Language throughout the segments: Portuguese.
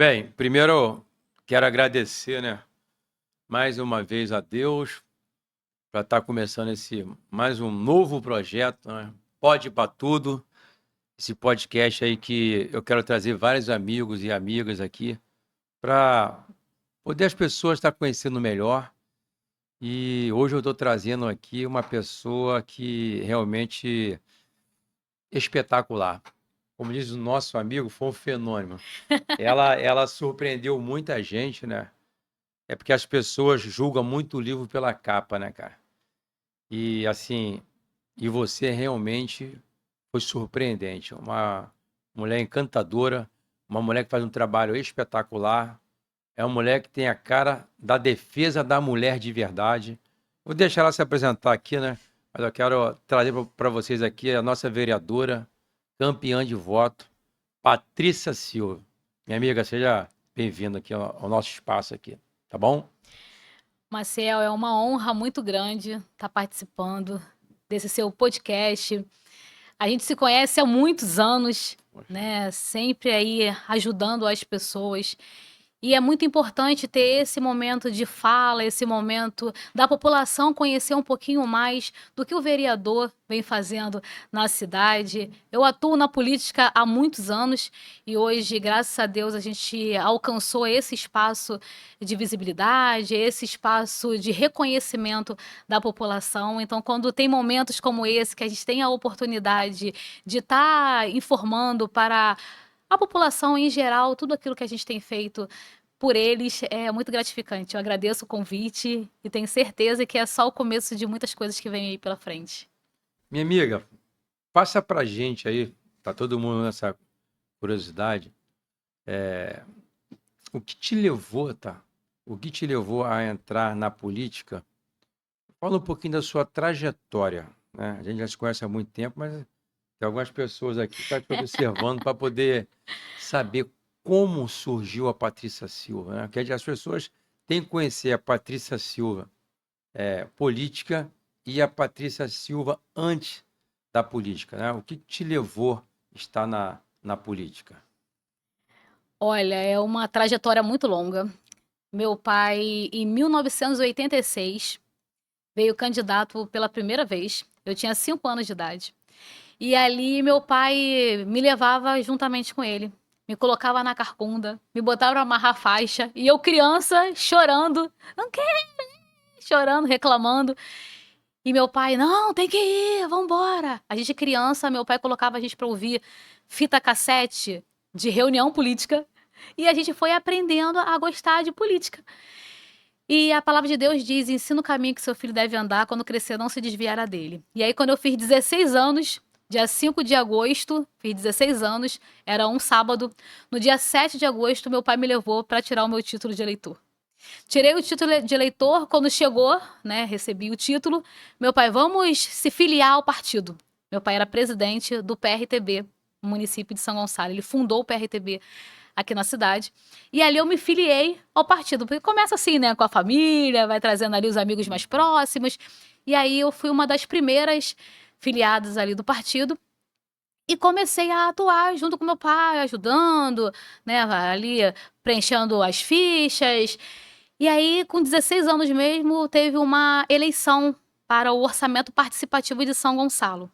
Bem, primeiro quero agradecer, né, mais uma vez a Deus para estar começando mais um novo projeto, né? Pode para tudo. Esse podcast aí que eu quero trazer vários amigos e amigas aqui para poder as pessoas estar conhecendo melhor. E hoje eu estou trazendo aqui uma pessoa que realmente espetacular. Como diz o nosso amigo, foi um fenômeno. Ela surpreendeu muita gente, né? É porque as pessoas julgam muito o livro pela capa, né, cara? E assim, e você realmente foi surpreendente. Uma mulher encantadora, uma mulher que faz um trabalho espetacular. É uma mulher que tem a cara da defesa da mulher de verdade. Vou deixar ela se apresentar aqui, né? Mas eu quero trazer para vocês aqui a nossa vereadora, campeã de voto, Patrícia Silva. Minha amiga, seja bem-vinda aqui ao nosso espaço aqui, tá bom? Marcel, é uma honra muito grande estar participando desse seu podcast. A gente se conhece há muitos anos, Poxa. né? Sempre aí ajudando as pessoas. E é muito importante ter esse momento de fala, esse momento da população conhecer um pouquinho mais do que o vereador vem fazendo na cidade. Eu atuo na política há muitos anos e hoje, graças a Deus, a gente alcançou esse espaço de visibilidade, esse espaço de reconhecimento da população. Então, quando tem momentos como esse, que a gente tem a oportunidade de estar informando para a população em geral, tudo aquilo que a gente tem feito por eles é muito gratificante. Eu agradeço o convite e tenho certeza que é só o começo de muitas coisas que vêm aí pela frente. Minha amiga, passa pra gente aí, tá todo mundo nessa curiosidade, o que te levou, tá? O que te levou a entrar na política? Fala um pouquinho da sua trajetória, né? A gente já se conhece há muito tempo, mas tem algumas pessoas aqui que estão te observando para poder saber como surgiu a Patrícia Silva, né? Porque as pessoas têm que conhecer a Patrícia Silva política e a Patrícia Silva antes da política, né? O que te levou a estar na política? Olha, é uma trajetória muito longa. Meu pai, em 1986, veio candidato pela primeira vez. Eu tinha 5 anos de idade. E ali meu pai me levava juntamente com ele. Me colocava na carcunda, me botava pra amarrar a faixa. E eu, criança, chorando. Não quero, chorando, reclamando. E meu pai: "Não, tem que ir, vambora". A gente criança, meu pai colocava a gente pra ouvir fita cassete de reunião política, e a gente foi aprendendo a gostar de política. E a palavra de Deus diz: "Ensina o caminho que seu filho deve andar, quando crescer não se desviará dele". E aí quando eu fiz 16 anos, dia 5 de agosto, fiz 16 anos, era um sábado, no dia 7 de agosto meu pai me levou pra tirar o meu título de eleitor. Tirei o título de eleitor, quando chegou, né, recebi o título, meu pai: "Vamos se filiar ao partido". Meu pai era presidente do PRTB, no município de São Gonçalo, ele fundou o PRTB aqui na cidade, e ali eu me filiei ao partido, porque começa assim, né, com a família, vai trazendo ali os amigos mais próximos, e aí eu fui uma das primeiras filiadas ali do partido, e comecei a atuar junto com meu pai, ajudando, né, ali preenchendo as fichas. E aí, com 16 anos mesmo, teve uma eleição para o orçamento participativo de São Gonçalo.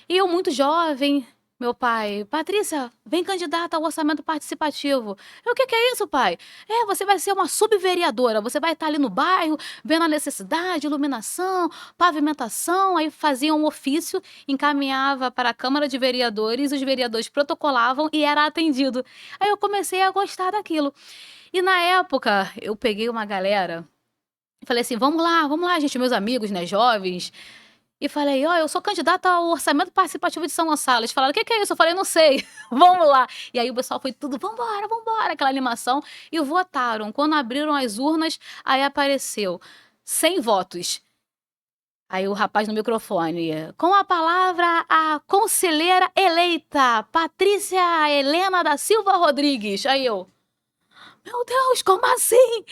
E eu muito jovem, meu pai: "Patrícia, vem candidata ao orçamento participativo". Eu: "O que que é isso, pai?". "É, você vai ser uma subvereadora, você vai estar ali no bairro, vendo a necessidade, iluminação, pavimentação". Aí fazia um ofício, encaminhava para a Câmara de Vereadores, os vereadores protocolavam e era atendido. Aí eu comecei a gostar daquilo. E na época, eu peguei uma galera e falei assim: vamos lá, gente", meus amigos, né, jovens, e falei: "Ó, eu sou candidata ao orçamento participativo de São Gonçalo". Eles falaram: "O que que é isso?". Eu falei: "Não sei, vamos lá". E aí o pessoal foi tudo: "Vambora, vambora", aquela animação, e votaram. Quando abriram as urnas, aí apareceu 100 votos. Aí o rapaz no microfone: "Com a palavra, a conselheira eleita, Patrícia Helena da Silva Rodrigues". Aí eu: "Meu Deus, como assim?".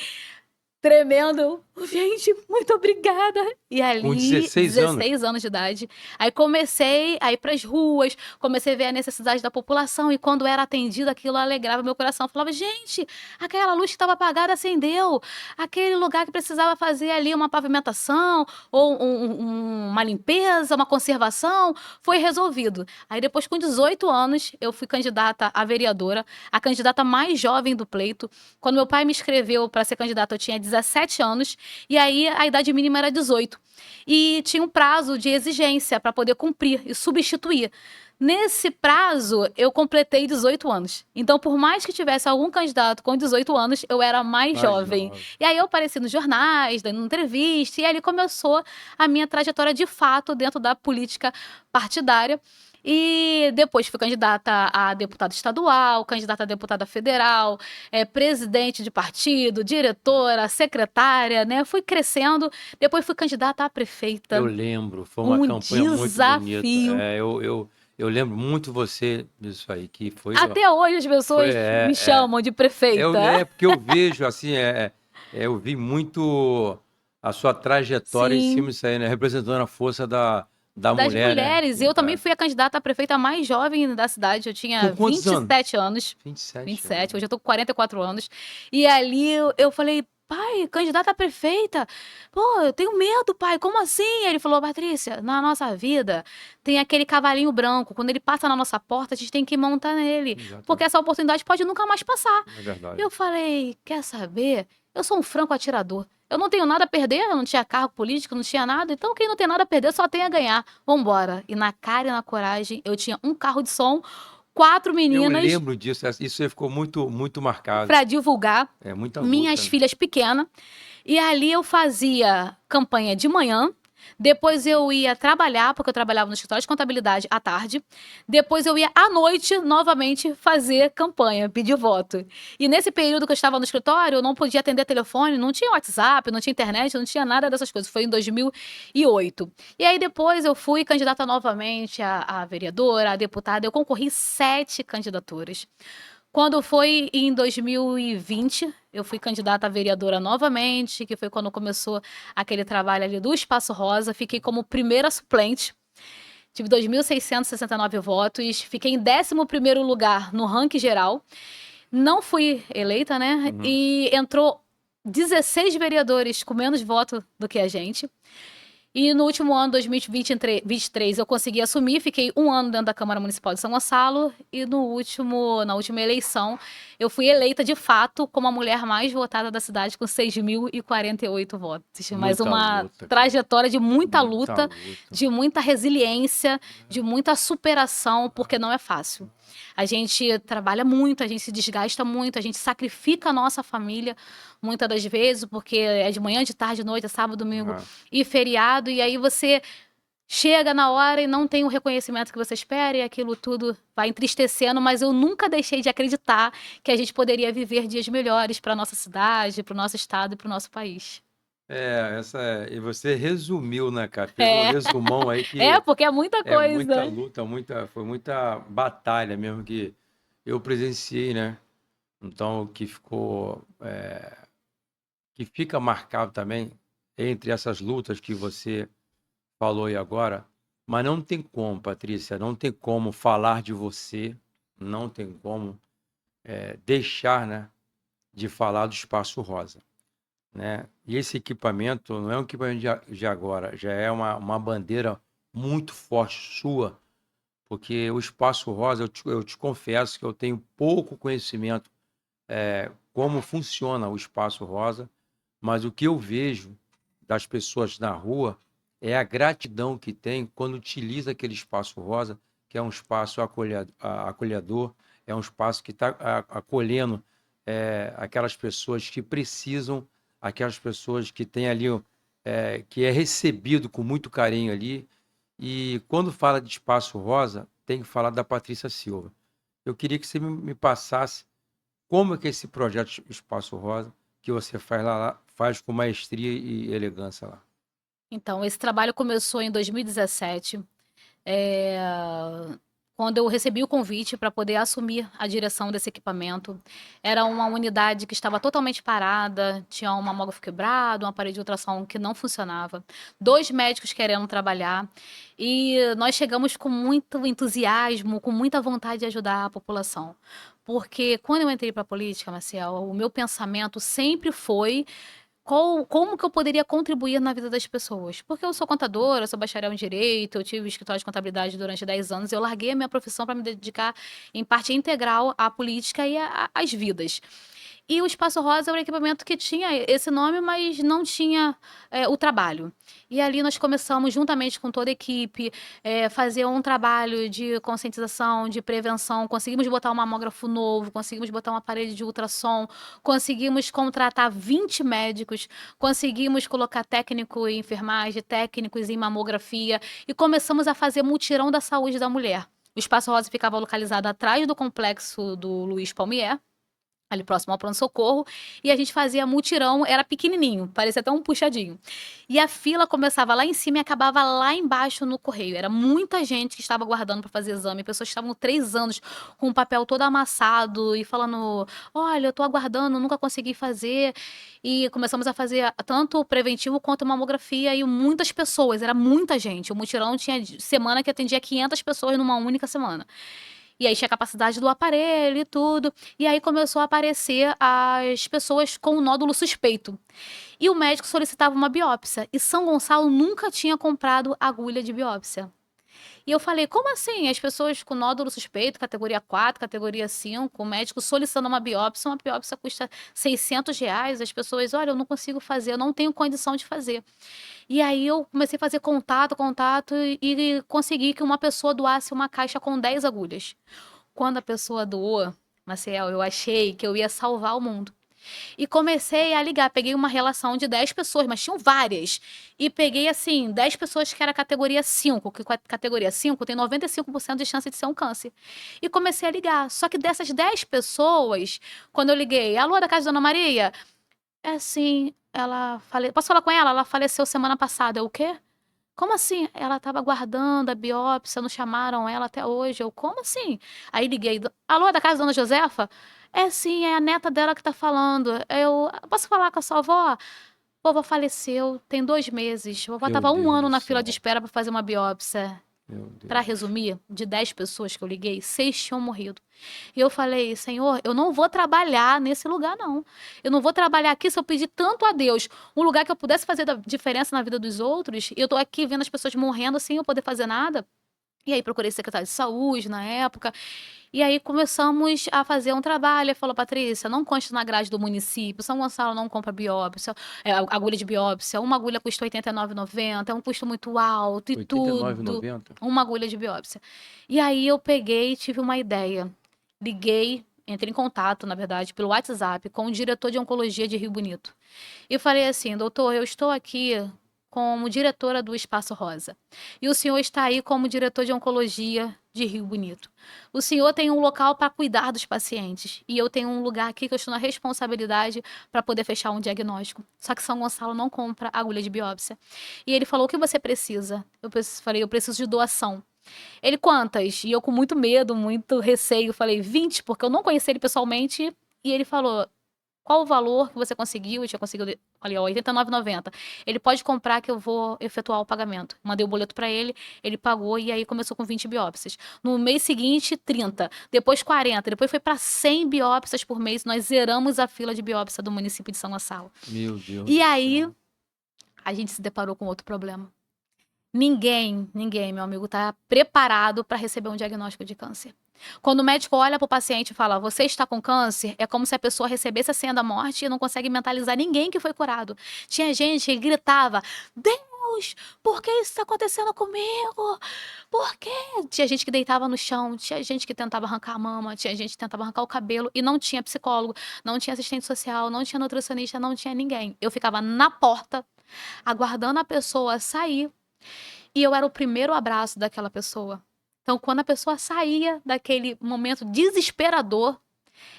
Tremendo. "Gente, muito obrigada". E Com ali, 16 anos. 16 anos de idade, aí comecei a ir para as ruas, comecei a ver a necessidade da população e quando era atendida aquilo alegrava meu coração. Eu falava: "Gente, aquela luz que estava apagada acendeu, aquele lugar que precisava fazer ali uma pavimentação ou uma limpeza, uma conservação, foi resolvido". Aí depois com 18 anos eu fui candidata a vereadora, a candidata mais jovem do pleito. Quando meu pai me inscreveu para ser candidata eu tinha 17 anos, e aí a idade mínima era 18. E tinha um prazo de exigência para poder cumprir e substituir. Nesse prazo, eu completei 18 anos. Então, por mais que tivesse algum candidato com 18 anos, eu era mais Mais jovem. jovem. E aí eu apareci nos jornais, dando entrevista, e ali começou a minha trajetória de fato dentro da política partidária. E depois fui candidata a deputada estadual, candidata a deputada federal, presidente de partido, diretora, secretária, né? Fui crescendo, depois fui candidata a Eu prefeita. lembro, foi uma Um campanha muito bonita. desafio. Eu lembro muito você disso aí, que foi, ó, Até hoje as foi, pessoas me chamam de prefeita. porque eu vejo, assim, eu vi muito a sua trajetória em cima Sim, disso aí, né? Representando a força da das mulher, né? mulheres. Eu também fui a candidata a prefeita mais jovem da cidade. Eu Com tinha quantos anos? 27 anos. 27 27, anos. hoje eu tô com 44 anos. E ali eu falei: "Pai, candidata a prefeita? Pô, eu tenho medo, pai, como assim?" Ele falou: "Patrícia, na nossa vida tem aquele cavalinho branco. Quando ele passa na nossa porta, a gente tem que montar nele. Porque Exatamente. essa oportunidade pode nunca mais passar." É verdade. Eu falei: "Quer saber? Eu sou um franco atirador. Eu não tenho nada a perder, eu não tinha cargo político, não tinha nada, então quem não tem nada a perder só tem a ganhar. Vambora." E na cara e na coragem, eu tinha um carro de som, 4 Eu meninas lembro disso, isso aí ficou muito, muito marcado. para divulgar, É muita minhas luta, né? filhas pequenas. E ali eu fazia campanha de manhã, depois eu ia trabalhar, porque eu trabalhava no escritório de contabilidade à tarde, depois eu ia à noite novamente fazer campanha, pedir voto. E nesse período que eu estava no escritório, eu não podia atender telefone, não tinha WhatsApp, não tinha internet, não tinha nada dessas coisas. Foi em 2008. E aí depois eu fui candidata novamente a vereadora, a deputada, eu concorri 7 candidaturas. Quando foi em 2020, eu fui candidata a vereadora novamente, que foi quando começou aquele trabalho ali do Espaço Rosa. Fiquei como primeira suplente, tive 2.669 votos, fiquei em 11º lugar no ranking geral. Não fui eleita, né? Uhum. E entrou 16 vereadores com menos voto do que a gente. E no último ano, 2023, eu consegui assumir, fiquei um ano dentro da Câmara Municipal de São Gonçalo e na última eleição, eu fui eleita de fato como a mulher mais votada da cidade com 6.048 votos. Mas Muita uma luta, cara. trajetória de muita Muita luta, luta. de muita resiliência, de muita superação, porque não é fácil. A gente trabalha muito, a gente se desgasta muito, a gente sacrifica a nossa família muitas das vezes, porque é de manhã, de tarde, de noite, é sábado, domingo Ah, e feriado, e aí você chega na hora e não tem o reconhecimento que você espera, e aquilo tudo vai entristecendo, mas eu nunca deixei de acreditar que a gente poderia viver dias melhores para nossa cidade, para o nosso estado e para o nosso país. e você resumiu, né, cara? Fez um É, resumão aí que porque é muita é muita coisa. luta, foi muita batalha mesmo que eu presenciei, né? Então, que fica marcado também entre essas lutas que você falou aí agora, mas não tem como, Patrícia, não tem como falar de você, não tem como deixar, né, de falar do Espaço Rosa, né? E esse equipamento não é um equipamento de agora, já é uma bandeira muito forte sua, porque o Espaço Rosa, eu te confesso que eu tenho pouco conhecimento como funciona o Espaço Rosa, mas o que eu vejo das pessoas na rua é a gratidão que tem quando utiliza aquele Espaço Rosa, que é um espaço acolhedor, é um espaço que está acolhendo aquelas pessoas que precisam, aquelas pessoas que têm ali, que é recebido com muito carinho ali. E quando fala de Espaço Rosa, tem que falar da Patrícia Silva. Eu queria que você me passasse como é que é esse projeto Espaço Rosa, que você faz com maestria e elegância lá. Então, esse trabalho começou em 2017. É, quando eu recebi o convite para poder assumir a direção desse equipamento. Era uma unidade que estava totalmente parada, tinha um mamógrafo quebrado, um aparelho de ultrassom que não funcionava, 2 médicos querendo trabalhar, e nós chegamos com muito entusiasmo, com muita vontade de ajudar a população. Porque quando eu entrei para a política, Marcial, o meu pensamento sempre foi como que eu poderia contribuir na vida das pessoas? Porque eu sou contadora, sou bacharel em direito, eu tive escritório de contabilidade durante 10 anos, eu larguei a minha profissão para me dedicar em parte integral à política e às vidas. E o Espaço Rosa era um equipamento que tinha esse nome, mas não tinha o trabalho. E ali nós começamos, juntamente com toda a equipe, fazer um trabalho de conscientização, de prevenção. Conseguimos botar um mamógrafo novo, conseguimos botar um aparelho de ultrassom, conseguimos contratar 20 médicos, conseguimos colocar técnico em enfermagem, técnicos em mamografia, e começamos a fazer mutirão da saúde da mulher. O Espaço Rosa ficava localizado atrás do complexo do Luiz Palmier, ali próximo ao pronto-socorro, e a gente fazia mutirão, era pequenininho, parecia até um puxadinho. E a fila começava lá em cima e acabava lá embaixo no correio. Era muita gente que estava aguardando para fazer exame, pessoas que estavam 3 anos com o papel todo amassado e falando: olha, eu tô aguardando, nunca consegui fazer. E começamos a fazer tanto o preventivo quanto a mamografia, e muitas pessoas, era muita gente. O mutirão tinha semana que atendia 500 pessoas numa única semana. E aí tinha a capacidade do aparelho e tudo. E aí começou a aparecer as pessoas com nódulo suspeito. E o médico solicitava uma biópsia. E São Gonçalo nunca tinha comprado agulha de biópsia. E eu falei, como assim? As pessoas com nódulo suspeito, categoria 4, categoria 5, o médico solicitando uma biópsia custa R$ 600. As pessoas, olha, eu não consigo fazer, eu não tenho condição de fazer. E aí eu comecei a fazer contato e consegui que uma pessoa doasse uma caixa com 10 agulhas. Quando a pessoa doou, Maciel, eu achei que eu ia salvar o mundo. E comecei a ligar, peguei uma relação de 10 pessoas, mas tinham várias. E peguei, assim, 10 pessoas que era categoria 5, que categoria 5 tem 95% de chance de ser um câncer. E comecei a ligar. Só que dessas 10 pessoas, quando eu liguei, alô, da casa da Dona Maria? É assim, posso falar com ela? Ela faleceu semana passada. Eu, o quê? Como assim? Ela estava aguardando a biópsia, não chamaram ela até hoje. Eu, como assim? Aí liguei. Alô, é da casa da Dona Josefa? É sim, é a neta dela que tá falando. Eu, posso falar com a sua avó? Vovó faleceu, tem 2 meses. Vovó Meu estava um Deus ano do na fila de céu. espera para fazer uma biópsia. Meu Para Deus. resumir, de 10 pessoas que eu liguei, 6 tinham morrido. E eu falei, Senhor, eu não vou trabalhar nesse lugar, não. Eu não vou trabalhar aqui se eu pedir tanto a Deus um lugar que eu pudesse fazer diferença na vida dos outros. E eu tô aqui vendo as pessoas morrendo sem eu poder fazer nada. E aí procurei secretário de saúde na época. E aí começamos a fazer um trabalho. Ele falou, Patrícia, não conste na grade do município. São Gonçalo não compra biópsia, agulha de biópsia. Uma agulha custa R$ 89,90, é um custo muito alto e R$ tudo. 89,90? Uma agulha de biópsia. E aí eu peguei e tive uma ideia. Liguei, entrei em contato, na verdade, pelo WhatsApp, com o diretor de oncologia de Rio Bonito. E falei assim, doutor, eu estou aqui como diretora do Espaço Rosa. E o senhor está aí como diretor de oncologia de Rio Bonito. O senhor tem um local para cuidar dos pacientes. E eu tenho um lugar aqui que eu estou na responsabilidade para poder fechar um diagnóstico. Só que São Gonçalo não compra agulha de biópsia. E ele falou: o que você precisa? Falei: eu preciso de doação. Ele, quantas? E eu com muito medo, muito receio, falei: 20, porque eu não conheci ele pessoalmente. E ele falou: qual o valor que você conseguiu? Eu tinha conseguido, olha, R$ 89,90. Ele pode comprar que eu vou efetuar o pagamento. Mandei o boleto para ele pagou e aí começou com 20 biópsias. No mês seguinte, 30, depois 40, depois foi para 100 biópsias por mês. Nós zeramos a fila de biópsia do município de São Gonçalo. Meu Deus E do aí céu. a gente se deparou com outro problema. Ninguém, meu amigo, está preparado para receber um diagnóstico de câncer. Quando o médico olha para o paciente e fala, você está com câncer, é como se a pessoa recebesse a senha da morte e não consegue mentalizar ninguém que foi curado. Tinha gente que gritava, Deus, por que isso está acontecendo comigo? Por quê? Tinha gente que deitava no chão, tinha gente que tentava arrancar a mama, tinha gente que tentava arrancar o cabelo e não tinha psicólogo, não tinha assistente social, não tinha nutricionista, não tinha ninguém. Eu ficava na porta, aguardando a pessoa sair, e eu era o primeiro abraço daquela pessoa. Então, quando a pessoa saía daquele momento desesperador,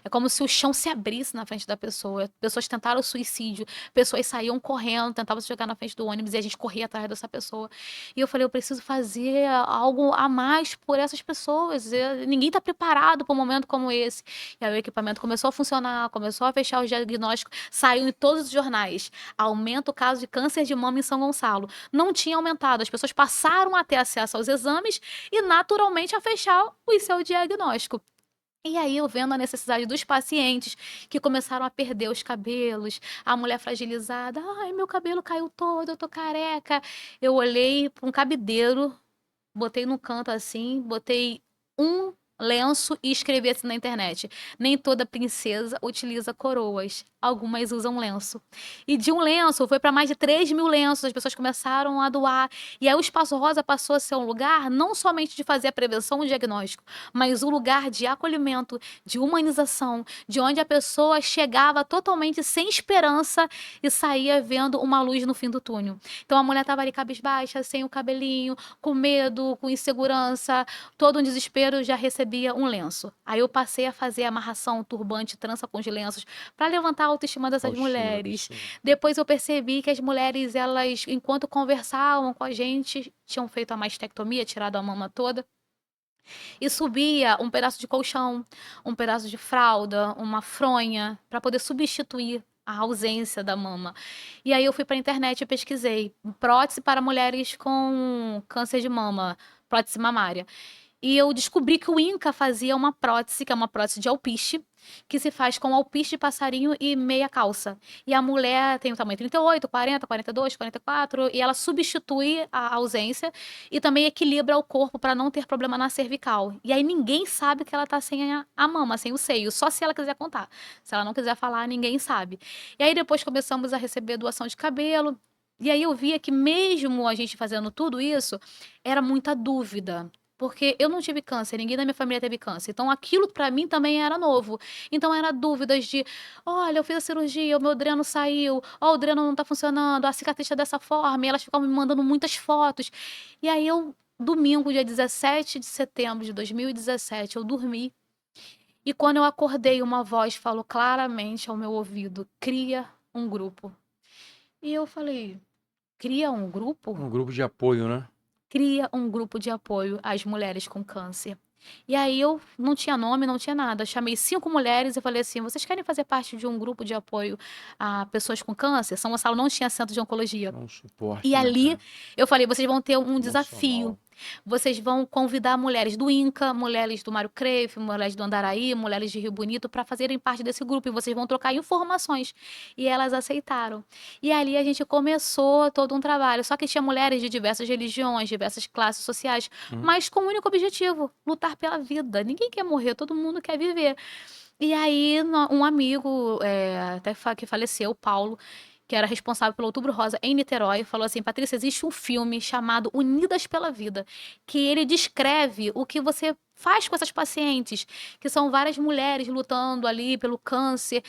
É como se o chão se abrisse na frente da pessoa. Pessoas tentaram suicídio, pessoas saíam correndo, tentavam se jogar na frente do ônibus e a gente corria atrás dessa pessoa. E eu falei, eu preciso fazer algo a mais por essas pessoas. Ninguém está preparado para um momento como esse. E aí o equipamento começou a funcionar, começou a fechar os diagnósticos, saiu em todos os jornais. Aumenta o caso de câncer de mama em São Gonçalo. Não tinha aumentado, as pessoas passaram a ter acesso aos exames e naturalmente a fechar o seu diagnóstico. E aí eu vendo a necessidade dos pacientes que começaram a perder os cabelos, a mulher fragilizada, ai, meu cabelo caiu todo, eu tô careca. Eu olhei para um cabideiro, botei no canto assim, botei um lenço e escrevi assim na internet: nem toda princesa utiliza coroas, algumas usam lenço. E de um lenço foi para mais de 3.000 lenços, as pessoas começaram a doar. E aí o Espaço Rosa passou a ser um lugar não somente de fazer a prevenção e o diagnóstico, mas um lugar de acolhimento, de humanização, de onde a pessoa chegava totalmente sem esperança e saía vendo uma luz no fim do túnel. Então a mulher estava ali cabisbaixa, sem o cabelinho, com medo, com insegurança, todo um desespero, já recebia um lenço. Aí eu passei a fazer amarração, turbante, trança com os lenços, para levantar a autoestima dessas Autoestima da mulheres. pessoa. Depois eu percebi que as mulheres, elas, enquanto conversavam com a gente, tinham feito a mastectomia, tirado a mama toda, e subia um pedaço de colchão, um pedaço de fralda, uma fronha, para poder substituir a ausência da mama. E aí eu fui para a internet e pesquisei prótese para mulheres com câncer de mama, prótese mamária. E eu descobri que o Inca fazia uma prótese, que é uma prótese de alpiste, que se faz com alpiste de passarinho e meia calça. E a mulher tem o tamanho 38, 40, 42, 44, e ela substitui a ausência e também equilibra o corpo para não ter problema na cervical. E aí ninguém sabe que ela tá sem a mama, sem o seio, só se ela quiser contar. Se ela não quiser falar, ninguém sabe. E aí depois começamos a receber doação de cabelo. E aí eu via que mesmo a gente fazendo tudo isso, era muita dúvida. Porque eu não tive câncer, ninguém da minha família teve câncer. Então aquilo pra mim também era novo. Então era dúvidas de, olha, eu fiz a cirurgia, o meu dreno saiu, ó, o dreno não tá funcionando, a cicatriz tá dessa forma, e elas ficavam me mandando muitas fotos. E aí eu, domingo, dia 17 de setembro de 2017, eu dormi. E quando eu acordei, uma voz falou claramente ao meu ouvido: cria um grupo. E eu falei: cria um grupo? Um grupo de apoio, né? Cria um grupo de apoio às mulheres com câncer. E aí eu não tinha nome, não tinha nada. Chamei 5 mulheres e falei assim: vocês querem fazer parte de um grupo de apoio a pessoas com câncer? São Gonçalo não tinha centro de oncologia. Um suporte, E né, ali cara? eu falei: vocês vão ter um desafio. Emocional. Vocês vão convidar mulheres do Inca, mulheres do Mário Creif, mulheres do Andaraí, mulheres de Rio Bonito para fazerem parte desse grupo e vocês vão trocar informações. E elas aceitaram. E ali a gente começou todo um trabalho. Só que tinha mulheres de diversas religiões, diversas classes sociais, mas com um único objetivo: lutar pela vida. Ninguém quer morrer, todo mundo quer viver. E aí, um amigo, até que faleceu, o Paulo, que era responsável pelo Outubro Rosa em Niterói, falou assim: Patrícia, existe um filme chamado Unidas pela Vida, que ele descreve o que você faz com essas pacientes, que são várias mulheres lutando ali pelo câncer.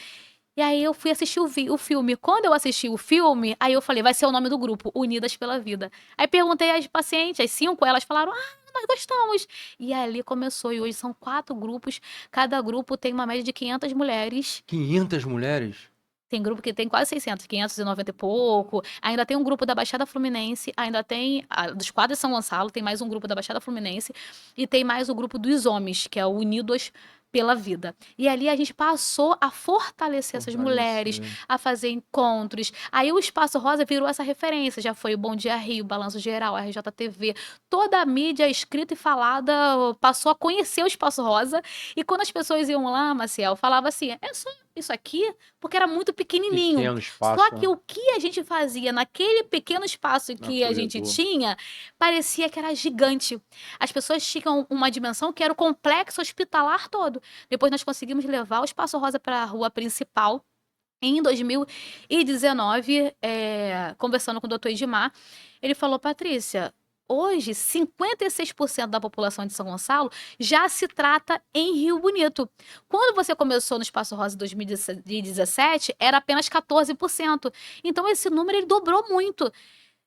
E aí eu fui assistir o filme. Quando eu assisti o filme, aí eu falei: vai ser o nome do grupo, Unidas pela Vida. Aí perguntei às pacientes, as 5, elas falaram: nós gostamos. E ali começou, e hoje são 4 grupos, cada grupo tem uma média de 500 mulheres. 500 mulheres? Tem grupo que tem quase 600, 590 e pouco. Ainda tem um grupo da Baixada Fluminense, ainda tem dos quadros de São Gonçalo, tem mais um grupo da Baixada Fluminense e tem mais o grupo dos homens, que é o Unidos pela Vida. E ali a gente passou a fortalecer essas mulheres, a fazer encontros. Aí o Espaço Rosa virou essa referência, já foi o Bom Dia Rio, Balanço Geral, a RJTV, toda a mídia escrita e falada passou a conhecer o Espaço Rosa. E quando as pessoas iam lá, Maciel, falava assim: é só isso aqui? Porque era muito pequenininho. Pequeno espaço, Só que o que a gente fazia naquele pequeno espaço que a gente tinha, parecia que era gigante. As pessoas tinham uma dimensão que era o complexo hospitalar todo. Depois nós conseguimos levar o Espaço Rosa para a rua principal. Em 2019, conversando com o doutor Edmar, ele falou: Patrícia, hoje 56% da população de São Gonçalo já se trata em Rio Bonito. Quando você começou no Espaço Rosa em 2017, era apenas 14%. Então esse número ele dobrou muito.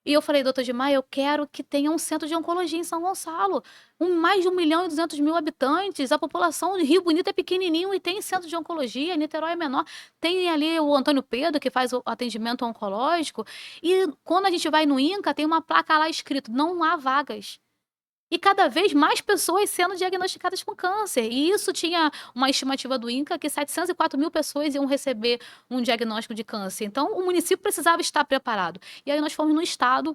E eu falei: "Doutor Edmar, eu quero que tenha um centro de oncologia em São Gonçalo, mais de 1.200.000 habitantes, a população de Rio Bonito é pequenininho e tem centro de oncologia, Niterói é menor, tem ali o Antônio Pedro que faz o atendimento oncológico, e quando a gente vai no INCA tem uma placa lá escrito: "Não há vagas". E cada vez mais pessoas sendo diagnosticadas com câncer. E isso tinha uma estimativa do INCA que 704.000 pessoas iam receber um diagnóstico de câncer. Então, o município precisava estar preparado. E aí nós fomos no estado,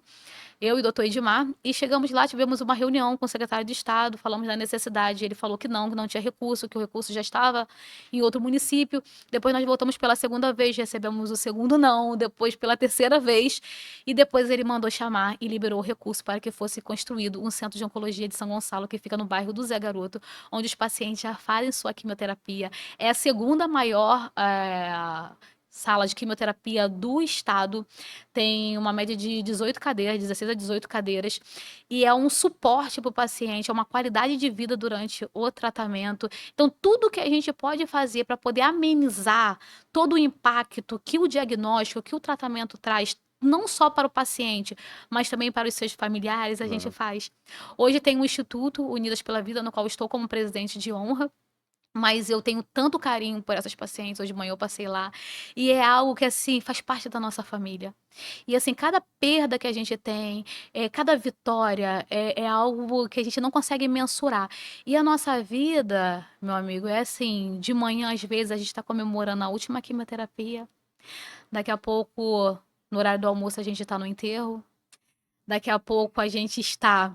eu e o doutor Edmar, e chegamos lá, tivemos uma reunião com o secretário de Estado, falamos da necessidade, ele falou que não tinha recurso, que o recurso já estava em outro município. Depois nós voltamos pela segunda vez, recebemos o segundo não, depois pela terceira vez, e depois ele mandou chamar e liberou o recurso para que fosse construído um centro de oncologia de São Gonçalo, que fica no bairro do Zé Garoto, onde os pacientes já fazem sua quimioterapia. É a segunda maior sala de quimioterapia do estado, tem uma média de 18 cadeiras, 16 a 18 cadeiras, e é um suporte para o paciente, é uma qualidade de vida durante o tratamento. Então, tudo que a gente pode fazer para poder amenizar todo o impacto que o diagnóstico, que o tratamento traz, não só para o paciente, mas também para os seus familiares, a gente faz. Hoje tem um Instituto Unidas pela Vida, no qual estou como presidente de honra, mas eu tenho tanto carinho por essas pacientes. Hoje de manhã eu passei lá e é algo que, assim, faz parte da nossa família. E, assim, cada perda que a gente tem, cada vitória é algo que a gente não consegue mensurar. E a nossa vida, meu amigo, é assim, de manhã, às vezes, a gente está comemorando a última quimioterapia, daqui a pouco, no horário do almoço, a gente está no enterro, daqui a pouco a gente está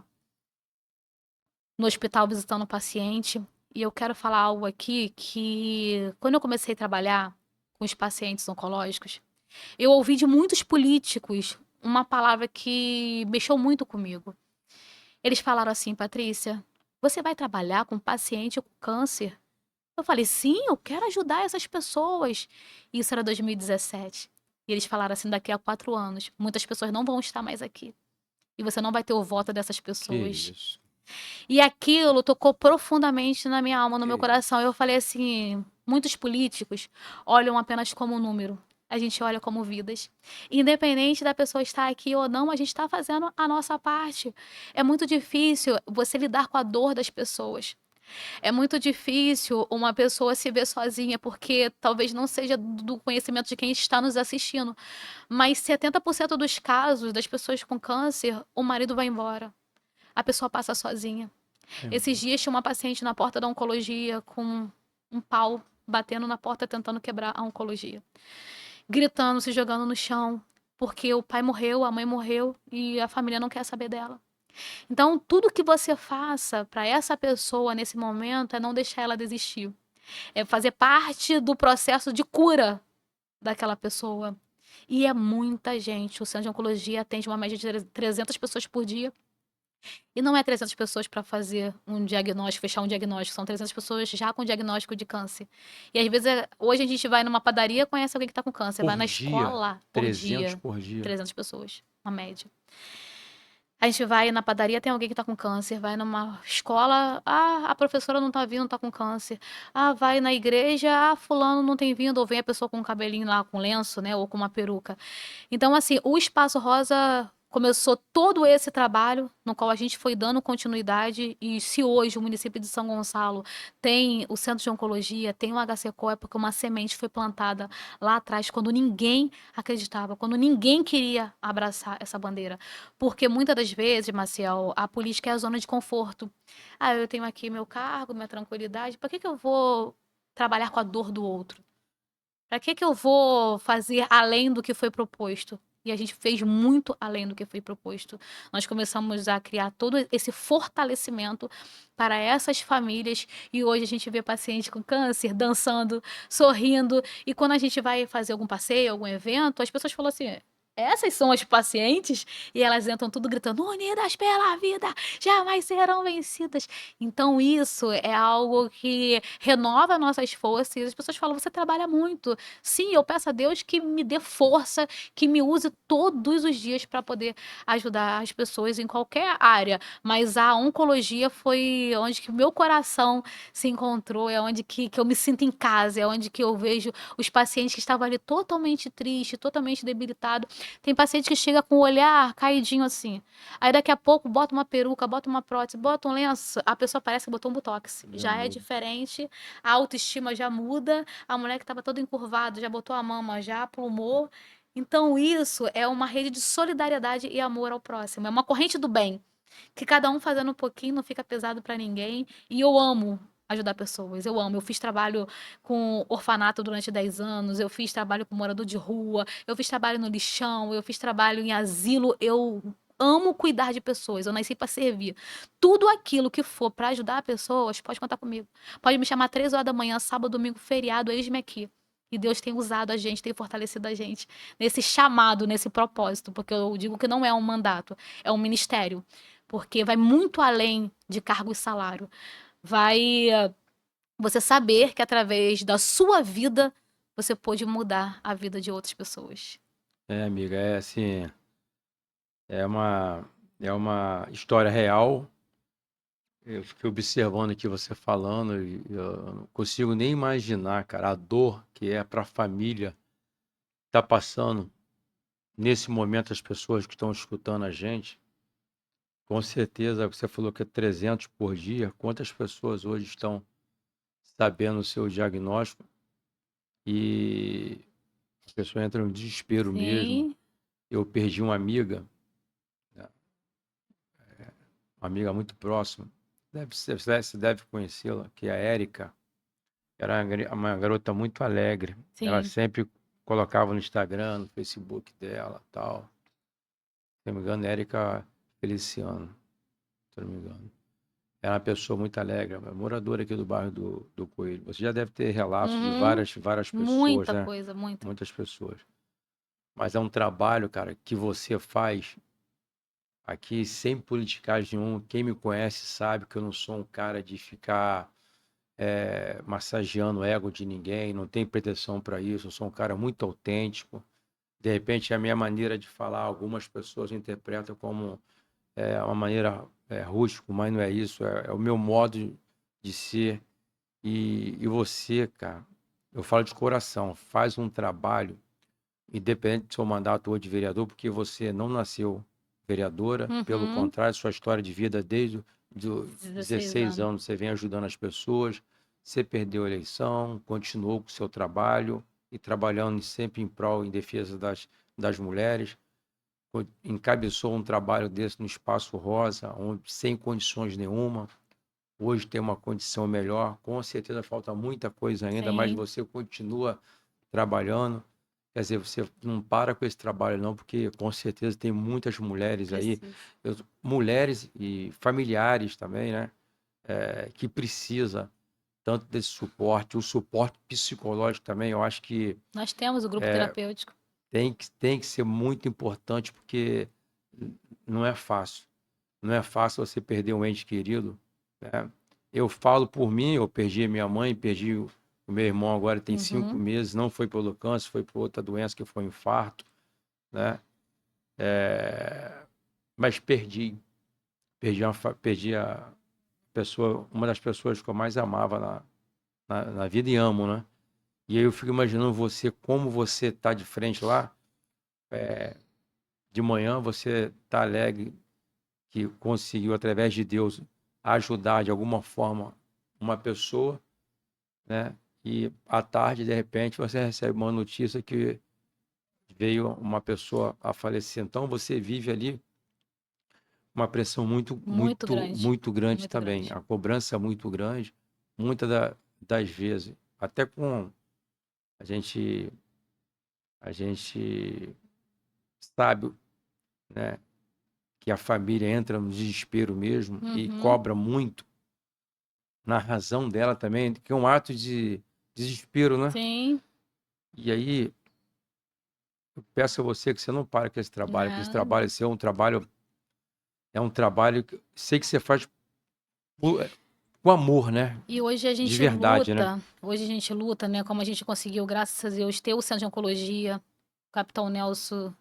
no hospital visitando o paciente. E eu quero falar algo aqui que, quando eu comecei a trabalhar com os pacientes oncológicos, eu ouvi de muitos políticos uma palavra que mexeu muito comigo. Eles falaram assim: Patrícia, você vai trabalhar com paciente com câncer? Eu falei: sim, eu quero ajudar essas pessoas. Isso era 2017. E eles falaram assim: daqui a 4 anos, muitas pessoas não vão estar mais aqui. E você não vai ter o voto dessas Que pessoas. isso. E aquilo tocou profundamente na minha alma, no meu Que coração. Eu falei assim: muitos políticos olham apenas como um número. A gente olha como vidas. Independente da pessoa estar aqui ou não, a gente está fazendo a nossa parte. É muito difícil você lidar com a dor das pessoas. É muito difícil uma pessoa se ver sozinha, porque talvez não seja do conhecimento de quem está nos assistindo. Mas 70% dos casos das pessoas com câncer, o marido vai embora. A pessoa passa sozinha. é Esses dias tinha uma paciente na porta da oncologia com um pau batendo na porta tentando quebrar a oncologia. Gritando, se jogando no chão, porque o pai morreu, a mãe morreu e a família não quer saber dela. Então, tudo que você faça para essa pessoa nesse momento é não deixar ela desistir. É fazer parte do processo de cura daquela pessoa. E é muita gente. O centro de oncologia atende uma média de 300 pessoas por dia. E não é 300 pessoas para fazer um diagnóstico, fechar um diagnóstico, são 300 pessoas já com diagnóstico de câncer. E às vezes, hoje a gente vai numa padaria, conhece alguém que está com câncer, vai por na dia, escola, por 300 dia, por dia. 300 pessoas, na média. A gente vai na padaria, tem alguém que tá com câncer. Vai numa escola, a professora não tá vindo, tá com câncer. Vai na igreja, fulano não tem vindo, ou vem a pessoa com um cabelinho lá, com lenço, né, ou com uma peruca. Então, assim, o Espaço Rosa começou todo esse trabalho, no qual a gente foi dando continuidade, e se hoje o município de São Gonçalo tem o Centro de Oncologia, tem o HCCO, é porque uma semente foi plantada lá atrás, quando ninguém acreditava, quando ninguém queria abraçar essa bandeira. Porque muitas das vezes, Maciel, a política é a zona de conforto. Eu tenho aqui meu cargo, minha tranquilidade, para que eu vou trabalhar com a dor do outro? Para que eu vou fazer além do que foi proposto? E a gente fez muito além do que foi proposto. Nós começamos a criar todo esse fortalecimento para essas famílias, e hoje a gente vê paciente com câncer dançando, sorrindo, e quando a gente vai fazer algum passeio, algum evento, as pessoas falam assim: essas são as pacientes? E elas entram tudo gritando: unidas pela vida, jamais serão vencidas. Então isso é algo que renova nossas forças, e as pessoas falam: você trabalha muito. Sim, eu peço a Deus que me dê força, que me use todos os dias para poder ajudar as pessoas em qualquer área, mas a oncologia foi onde que o meu coração se encontrou, é onde que eu me sinto em casa, é onde que eu vejo os pacientes que estavam ali totalmente tristes, totalmente debilitados, Tem paciente que chega com o olhar caidinho assim. Aí daqui a pouco bota uma peruca, bota uma prótese, bota um lenço, a pessoa parece que botou um botox. Já Já é muda. diferente, a autoestima já muda, a mulher que estava toda encurvada já botou a mama, já aprumou. Então isso é uma rede de solidariedade e amor ao próximo. É uma corrente do bem, que cada um fazendo um pouquinho não fica pesado para ninguém. E eu amo ajudar pessoas, eu amo. Eu fiz trabalho com orfanato durante 10 anos, eu fiz trabalho com morador de rua, eu fiz trabalho no lixão, eu fiz trabalho em asilo, eu amo cuidar de pessoas, eu nasci para servir. Tudo aquilo que for para ajudar pessoas, pode contar comigo. Pode me chamar 3 horas da manhã, sábado, domingo, feriado, eis-me aqui. E Deus tem usado a gente, tem fortalecido a gente nesse chamado, nesse propósito, porque eu digo que não é um mandato, é um ministério, porque vai muito além de cargo e salário. Vai você saber que através da sua vida você pode mudar a vida de outras pessoas. Amiga, é assim, é uma, é uma história real. Eu fiquei observando aqui você falando e eu não consigo nem imaginar, cara, a dor que é para a família que tá passando nesse momento as pessoas que estão escutando a gente. Com certeza, você falou que é 300 por dia. Quantas pessoas hoje estão sabendo o seu diagnóstico e a pessoa entra no desespero mesmo. Sim. Eu perdi uma amiga, né, uma amiga muito próxima, você deve conhecê-la, que é a Érica. Era uma garota muito alegre. Ela Sim. sempre colocava no Instagram, no Facebook dela, tal. Se não me engano, Érica Feliciano, se não me engano. Era uma pessoa muito alegre, uma moradora aqui do bairro do Coelho. Você já deve ter relatos de Uhum. várias pessoas, Muita né? coisa, muita. Muitas pessoas. Mas é um trabalho, cara, que você faz aqui sem politicagem nenhuma. Quem me conhece sabe que eu não sou um cara de ficar massageando o ego de ninguém, não tenho pretensão para isso. Eu sou um cara muito autêntico. De repente, a minha maneira de falar, algumas pessoas interpretam como uma maneira rústica, mas não é isso. É o meu modo de ser. E você, cara, eu falo de coração, faz um trabalho, independente do seu mandato ou de vereador, porque você não nasceu vereadora, pelo Uhum. contrário, sua história de vida desde os 16 16 anos. anos você vem ajudando as pessoas, você perdeu a eleição, continuou com o seu trabalho e trabalhando sempre em prol, em defesa das mulheres, encabeçou um trabalho desse no Espaço Rosa, onde, sem condições nenhuma. Hoje tem uma condição melhor, com certeza falta muita coisa ainda, mas Sim. você continua trabalhando. Quer dizer, você não para com esse trabalho não, porque com certeza tem muitas mulheres aí, Preciso. mulheres e familiares também, né, que precisa tanto desse suporte, o suporte psicológico também, eu acho que Nós temos o grupo terapêutico. tem que ser muito importante, porque não é fácil. Não é fácil você perder um ente querido, né? Eu falo por mim, eu perdi a minha mãe, perdi o meu irmão agora tem 5 Uhum. meses, não foi pelo câncer, foi por outra doença que foi um infarto, né? Mas perdi a pessoa, uma das pessoas que eu mais amava na vida e amo, né? E aí eu fico imaginando você, como você tá de frente lá, de manhã você tá alegre, que conseguiu, através de Deus, ajudar de alguma forma uma pessoa, né? E à tarde, de repente, você recebe uma notícia que veio uma pessoa a falecer. Então, você vive ali uma pressão muito, Muito muito, grande. muito grande Muito também. grande. A cobrança é muito grande, muitas das vezes, até com a gente, a gente sabe, né, que a família entra no desespero mesmo e Uhum. cobra muito na razão dela também, que é um ato de desespero, né? Sim. E aí, eu peço a você que você não pare com esse trabalho, que esse Nada. trabalho seu é um trabalho que sei que você faz com amor, né? E hoje a De gente verdade, né? luta, hoje a gente luta, né? Como a gente conseguiu, graças a Deus, ter o centro de oncologia. O Capitão Nelson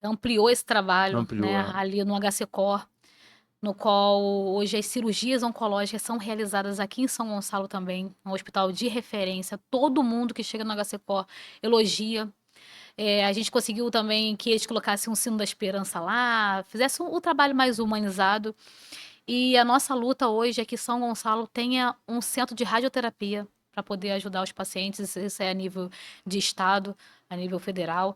ampliou esse trabalho, Ampliou. né? Ali no HC-Cor, no qual hoje as cirurgias oncológicas são realizadas aqui em São Gonçalo também, um hospital de referência. Todo mundo que chega no HC-Cor elogia. A gente conseguiu também que eles colocassem um sino da esperança lá, fizessem o trabalho mais humanizado. E a nossa luta hoje é que São Gonçalo tenha um centro de radioterapia para poder ajudar os pacientes, isso é a nível de estado, a nível federal.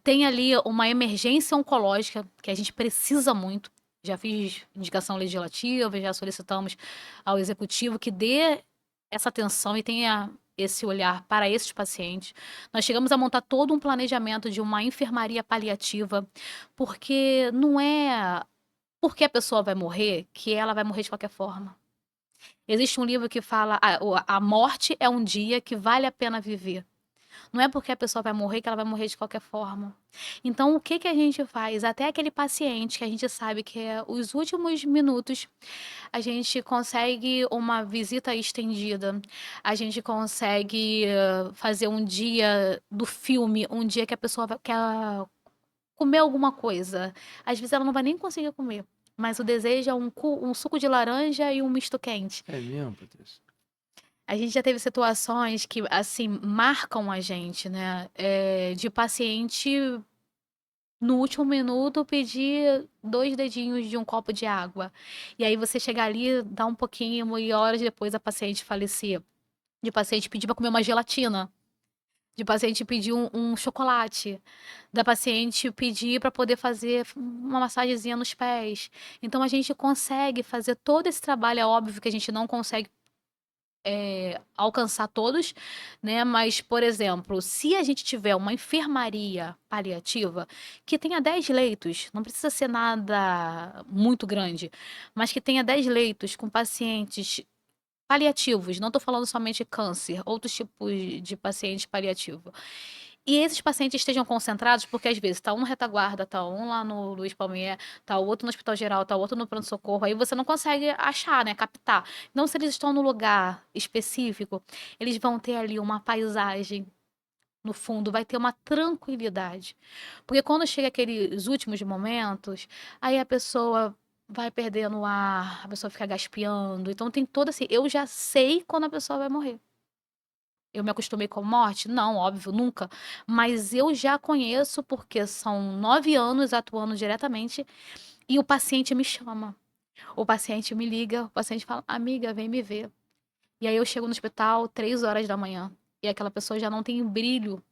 Tem ali uma emergência oncológica que a gente precisa muito. Já fiz indicação legislativa, já solicitamos ao executivo que dê essa atenção e tenha esse olhar para esses pacientes. Nós chegamos a montar todo um planejamento de uma enfermaria paliativa, porque não é porque a pessoa vai morrer que ela vai morrer de qualquer forma. Existe um livro que fala a morte é um dia que vale a pena viver. Não é porque a pessoa vai morrer que ela vai morrer de qualquer forma. Então, o que que a gente faz? Até aquele paciente que a gente sabe que é os últimos minutos, a gente consegue uma visita estendida. A gente consegue fazer um dia do filme, um dia que a pessoa quer comer alguma coisa. Às vezes ela não vai nem conseguir comer, mas o desejo é um suco de laranja e um misto quente. É mesmo, Patrícia? A gente já teve situações que, assim, marcam a gente, né? De paciente, no último minuto, pedir 2 dedinhos de um copo de água. E aí você chegar ali, dá um pouquinho e horas depois a paciente falecia. De paciente pedir para comer uma gelatina. De paciente pedir um chocolate. Da paciente pedir para poder fazer uma massagenzinha nos pés. Então a gente consegue fazer todo esse trabalho. É óbvio que a gente não consegue alcançar todos, né? Mas, por exemplo, se a gente tiver uma enfermaria paliativa que tenha 10 leitos, não precisa ser nada muito grande, mas que tenha 10 leitos com pacientes paliativos, não estou falando somente de câncer, outros tipos de paciente paliativo. E esses pacientes estejam concentrados, porque às vezes tá um na retaguarda, tá um lá no Luiz Palmier, tá o outro no Hospital Geral, tá o outro no pronto-socorro, aí você não consegue achar, né, captar. Então, se eles estão no lugar específico, eles vão ter ali uma paisagem no fundo, vai ter uma tranquilidade. Porque quando chega aqueles últimos momentos, aí a pessoa vai perdendo o ar, a pessoa fica gaspeando. Então tem todo assim, eu já sei quando a pessoa vai morrer. Eu me acostumei com a morte? Não, óbvio, nunca. Mas eu já conheço porque são 9 anos atuando diretamente e o paciente me chama. O paciente me liga, o paciente fala, amiga, vem me ver. E aí eu chego no hospital 3 horas da manhã e aquela pessoa já não tem brilho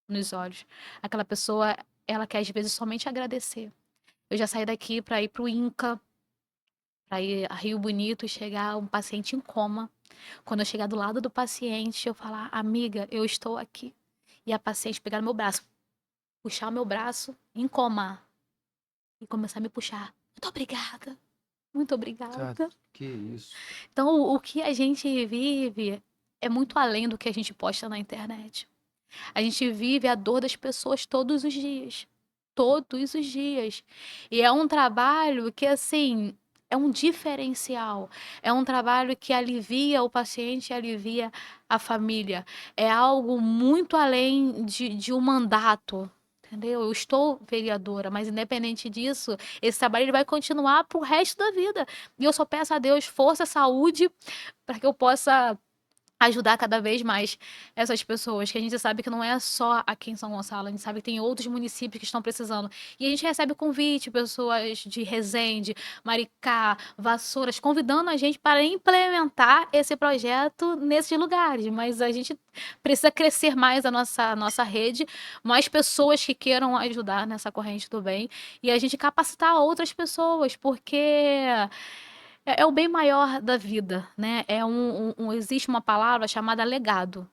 nos olhos. Aquela pessoa, ela quer às vezes somente agradecer. Eu já saí daqui para ir pro INCA, para ir a Rio Bonito e chegar um paciente em coma. Quando eu chegar do lado do paciente, eu falar, amiga, eu estou aqui. E a paciente pegar no meu braço, puxar o meu braço em coma e começar a me puxar. Muito obrigada. Muito Tá, obrigada. que isso. Então, o que a gente vive é muito além do que a gente posta na internet. A gente vive a dor das pessoas todos os dias. Todos os dias. E é um trabalho que, assim, é um diferencial. É um trabalho que alivia o paciente e alivia a família. É algo muito além de um mandato. Entendeu? Eu estou vereadora, mas independente disso, esse trabalho ele vai continuar pro resto da vida. E eu só peço a Deus força, saúde, para que eu possa ajudar cada vez mais essas pessoas, que a gente sabe que não é só aqui em São Gonçalo, a gente sabe que tem outros municípios que estão precisando. E a gente recebe convite, pessoas de Resende, Maricá, Vassouras, convidando a gente para implementar esse projeto nesses lugares. Mas a gente precisa crescer mais a nossa rede, mais pessoas que queiram ajudar nessa corrente do bem, e a gente capacitar outras pessoas, porque é o bem maior da vida, né? Existe uma palavra chamada legado.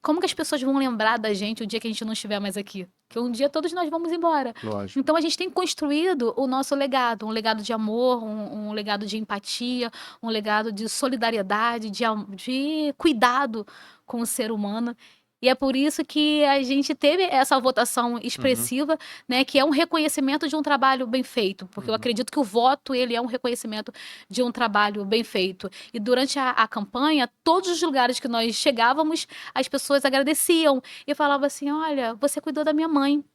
Como que as pessoas vão lembrar da gente o dia que a gente não estiver mais aqui? Que um dia todos nós vamos embora. Lógico. Então a gente tem construído o nosso legado, um legado de amor, um legado de empatia, um legado de solidariedade, de cuidado com o ser humano. E é por isso que a gente teve essa votação expressiva, né, que é um reconhecimento de um trabalho bem feito, porque eu acredito que o voto ele é um reconhecimento de um trabalho bem feito. E durante a campanha, todos os lugares que nós chegávamos, as pessoas agradeciam e falavam assim: olha, você cuidou da minha mãe,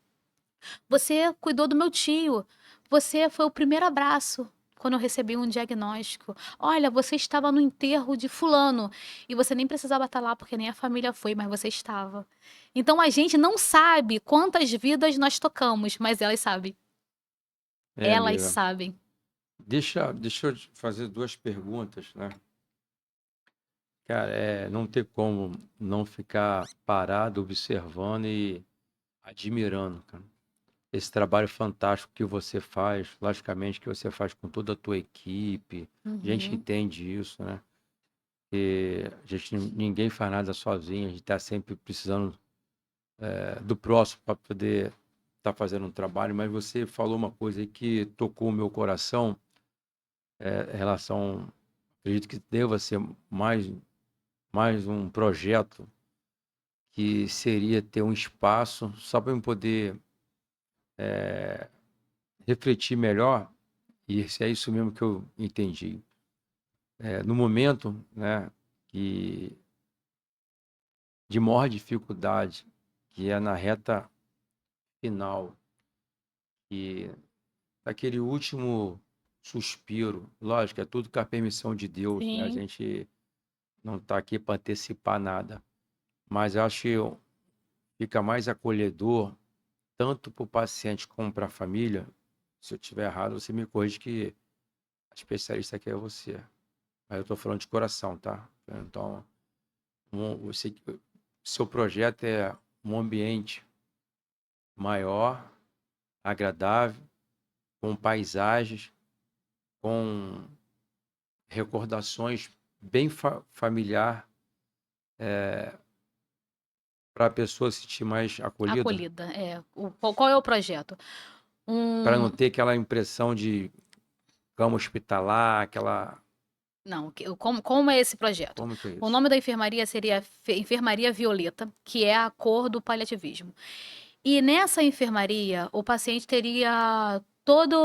você cuidou do meu tio, você foi o primeiro abraço. quando eu recebi um diagnóstico. Olha, você estava no enterro de fulano e você nem precisava estar lá porque nem a família foi, mas você estava. Então a gente não sabe quantas vidas nós tocamos, mas elas sabem. Elas amiga. sabem. Deixa eu te fazer duas perguntas, né? Cara, não ter como não ficar parado, observando e admirando, cara. Esse trabalho fantástico que você faz, logicamente que você faz com toda a tua equipe, gente que Uhum. entende isso, né? E ninguém faz nada sozinho, a gente está sempre precisando do próximo para poder estar fazendo um trabalho, mas você falou uma coisa aí que tocou o meu coração, em relação, acredito que deva ser mais um projeto que seria ter um espaço só para eu poder refletir melhor, e se é isso mesmo que eu entendi. No momento, né, que de maior dificuldade, que é na reta final, que daquele último suspiro, lógico, é tudo com a permissão de Deus, né? A Sim. gente não está aqui para antecipar nada, mas eu acho que fica mais acolhedor, tanto para o paciente como para a família. Se eu estiver errado, você me corrige que a especialista aqui é você. Mas eu estou falando de coração, tá? Então, seu projeto é um ambiente maior, agradável, com paisagens, com recordações bem familiar, para a pessoa se sentir mais acolhida, Acolhida, é. Qual é o projeto? para não Um, ter aquela impressão de cama hospitalar, aquela. não, como é esse projeto? Como que é O isso? nome da enfermaria seria Enfermaria Violeta, que é a cor do paliativismo. E nessa enfermaria, o paciente teria todo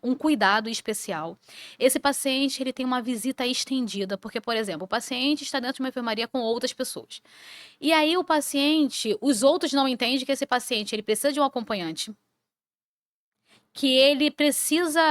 um cuidado especial. Esse paciente ele tem uma visita estendida, porque, por exemplo, o paciente está dentro de uma enfermaria com outras pessoas. E aí o paciente, os outros não entendem que esse paciente ele precisa de um acompanhante, que ele precisa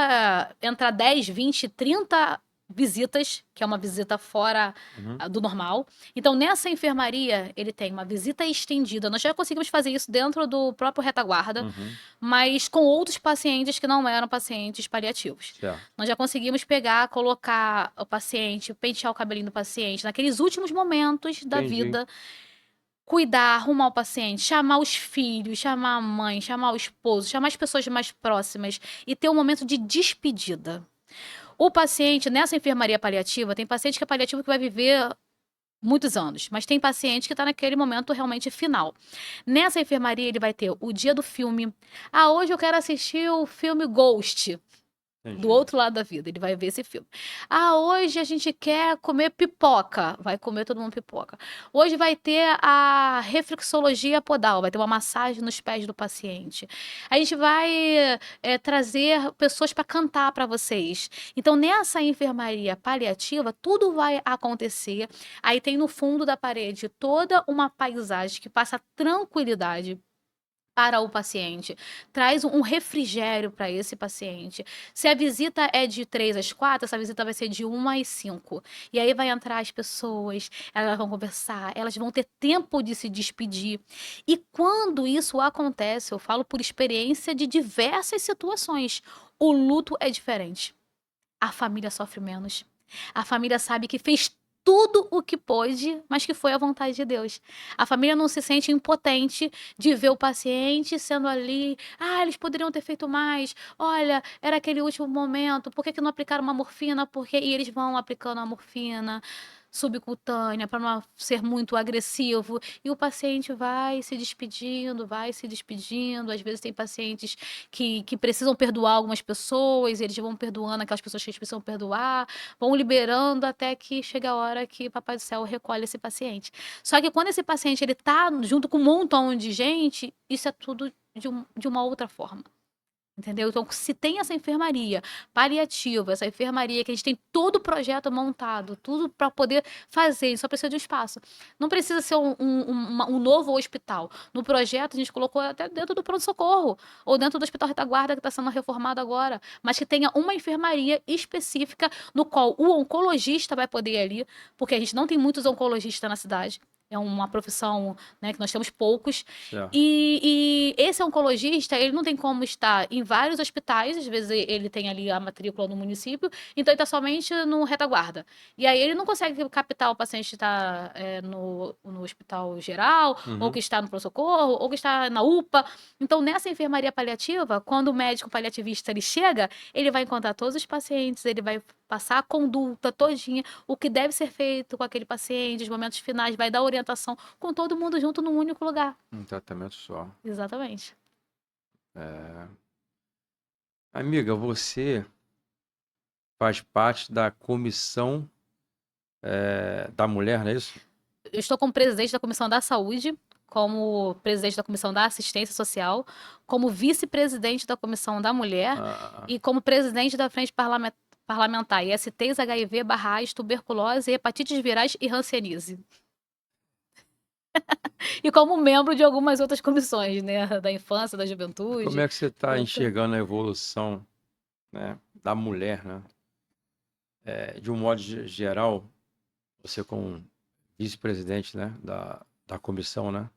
entrar 10, 20, 30 visitas, que é uma visita fora Uhum, do normal. Então, nessa enfermaria, ele tem uma visita estendida. Nós já conseguimos fazer isso dentro do próprio retaguarda, uhum, mas com outros pacientes que não eram pacientes paliativos. certo. Nós já conseguimos pegar, colocar o paciente, pentear o cabelinho do paciente naqueles últimos momentos da Entendi. vida, cuidar, arrumar o paciente, chamar os filhos, chamar a mãe, chamar o esposo, chamar as pessoas mais próximas e ter um momento de despedida. O paciente, nessa enfermaria paliativa, tem paciente que é paliativo que vai viver muitos anos, mas tem paciente que está naquele momento realmente final. Nessa enfermaria, ele vai ter o dia do filme. Ah, hoje eu quero assistir o filme Ghost. Do Entendi. outro lado da vida, ele vai ver esse filme. Ah, hoje a gente quer comer pipoca. Vai comer todo mundo pipoca. Hoje vai ter a reflexologia podal, vai ter uma massagem nos pés do paciente. A gente vai trazer pessoas para cantar para vocês. Então, nessa enfermaria paliativa, tudo vai acontecer. Aí tem no fundo da parede toda uma paisagem que passa tranquilidade para o paciente, traz um refrigério para esse paciente. Se a visita é de 3 às 4, essa visita vai ser de 1 às 5. E aí vai entrar as pessoas, elas vão conversar, elas vão ter tempo de se despedir. E quando isso acontece, eu falo por experiência de diversas situações, o luto é diferente. A família sofre menos. A família sabe que fez tudo o que pôde, mas que foi a vontade de Deus. A família não se sente impotente de ver o paciente sendo ali. Ah, eles poderiam ter feito mais. Olha, era aquele último momento. Por que que não aplicaram uma morfina? Porque e eles vão aplicando a morfina subcutânea para não ser muito agressivo. E o paciente vai se despedindo, vai se despedindo. Às vezes tem pacientes que precisam perdoar algumas pessoas, eles vão perdoando aquelas pessoas que eles precisam perdoar, vão liberando até que chega a hora que Papai do Céu recolhe esse paciente. Só que quando esse paciente ele tá junto com um montão de gente, isso é tudo de uma outra forma. Entendeu? Então, se tem essa enfermaria paliativa, essa enfermaria que a gente tem todo o projeto montado, tudo para poder fazer, a gente só precisa de um espaço. Não precisa ser um novo hospital. No projeto, a gente colocou até dentro do pronto-socorro, ou dentro do Hospital Retaguarda, que está sendo reformado agora, mas que tenha uma enfermaria específica no qual o oncologista vai poder ir ali, porque a gente não tem muitos oncologistas na cidade. É uma profissão, né, que nós temos poucos. Certo. E esse oncologista, ele não tem como estar em vários hospitais, às vezes ele tem ali a matrícula no município, então ele está somente no retaguarda. E aí ele não consegue captar o paciente que está no hospital geral, ou Uhum. que está no pronto-socorro, ou que está na UPA. Então, nessa enfermaria paliativa, quando o médico paliativista ele chega, ele vai encontrar todos os pacientes, ele vai passar a conduta todinha, o que deve ser feito com aquele paciente, os momentos finais, vai dar orientação com todo mundo junto num único lugar. Um tratamento só. Exatamente. É. Amiga, você faz parte da comissão da mulher, não é isso? Eu estou como presidente da Comissão da Saúde, como presidente da Comissão da Assistência Social, como vice-presidente da Comissão da Mulher Ah, e como presidente da Frente Parlamentar ISTs, HIV, Barrais, tuberculose, hepatites virais e hanseníase. E como membro de algumas outras comissões, né? Da infância, da como juventude. é que você está enxergando a evolução, né, da mulher, né? De um modo geral, você como vice-presidente, né, da comissão, né,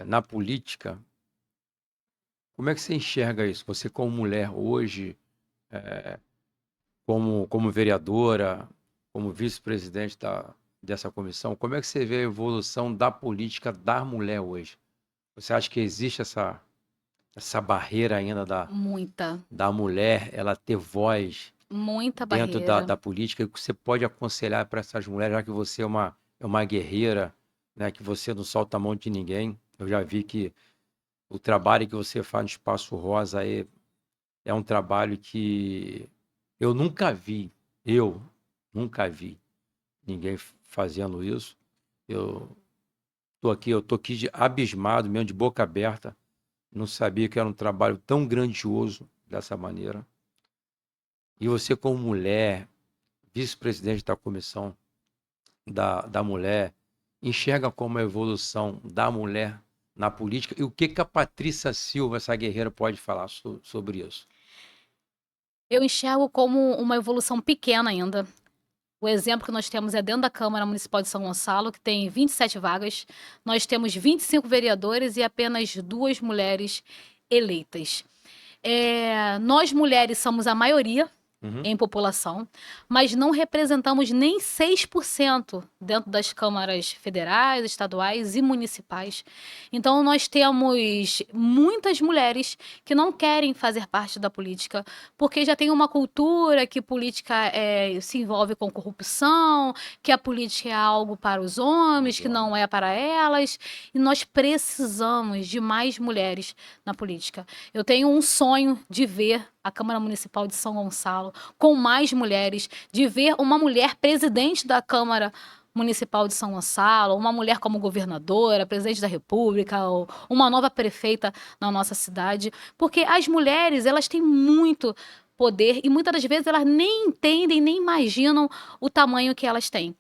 na política, como é que você enxerga isso? Você como mulher hoje, como vereadora, como vice-presidente dessa comissão, como é que você vê a evolução da política da mulher hoje? Você acha que existe essa barreira ainda Muita, da mulher, ela ter voz muita dentro da, barreira. da política? O que você pode aconselhar para essas mulheres, já que você é uma guerreira, né, que você não solta a mão de ninguém? Eu já vi que o trabalho que você faz no Espaço Rosa aí é um trabalho que eu nunca vi ninguém fazendo isso. Eu tô aqui abismado, mesmo de boca aberta. Não sabia que era um trabalho tão grandioso dessa maneira. E você, como mulher, vice-presidente da comissão da mulher, enxerga como a evolução da mulher na política e o que a Patrícia Silva, essa guerreira, pode falar sobre isso? Eu enxergo como uma evolução pequena ainda. O exemplo que nós temos é dentro da Câmara Municipal de São Gonçalo, que tem 27 vagas. Nós temos 25 vereadores e apenas 2 mulheres eleitas. Nós mulheres somos a maioria Uhum. em população, mas não representamos nem 6% dentro das câmaras federais, estaduais e municipais. Então, nós temos muitas mulheres que não querem fazer parte da política, porque já tem uma cultura que política se envolve com corrupção, que a política é algo para os homens, que não é para elas, e nós precisamos de mais mulheres na política. Eu tenho um sonho de ver a Câmara Municipal de São Gonçalo com mais mulheres, de ver uma mulher presidente da Câmara Municipal de São Gonçalo, uma mulher como governadora, presidente da República, ou uma nova prefeita na nossa cidade, porque as mulheres, elas têm muito poder e muitas das vezes elas nem entendem, nem imaginam o tamanho que elas têm.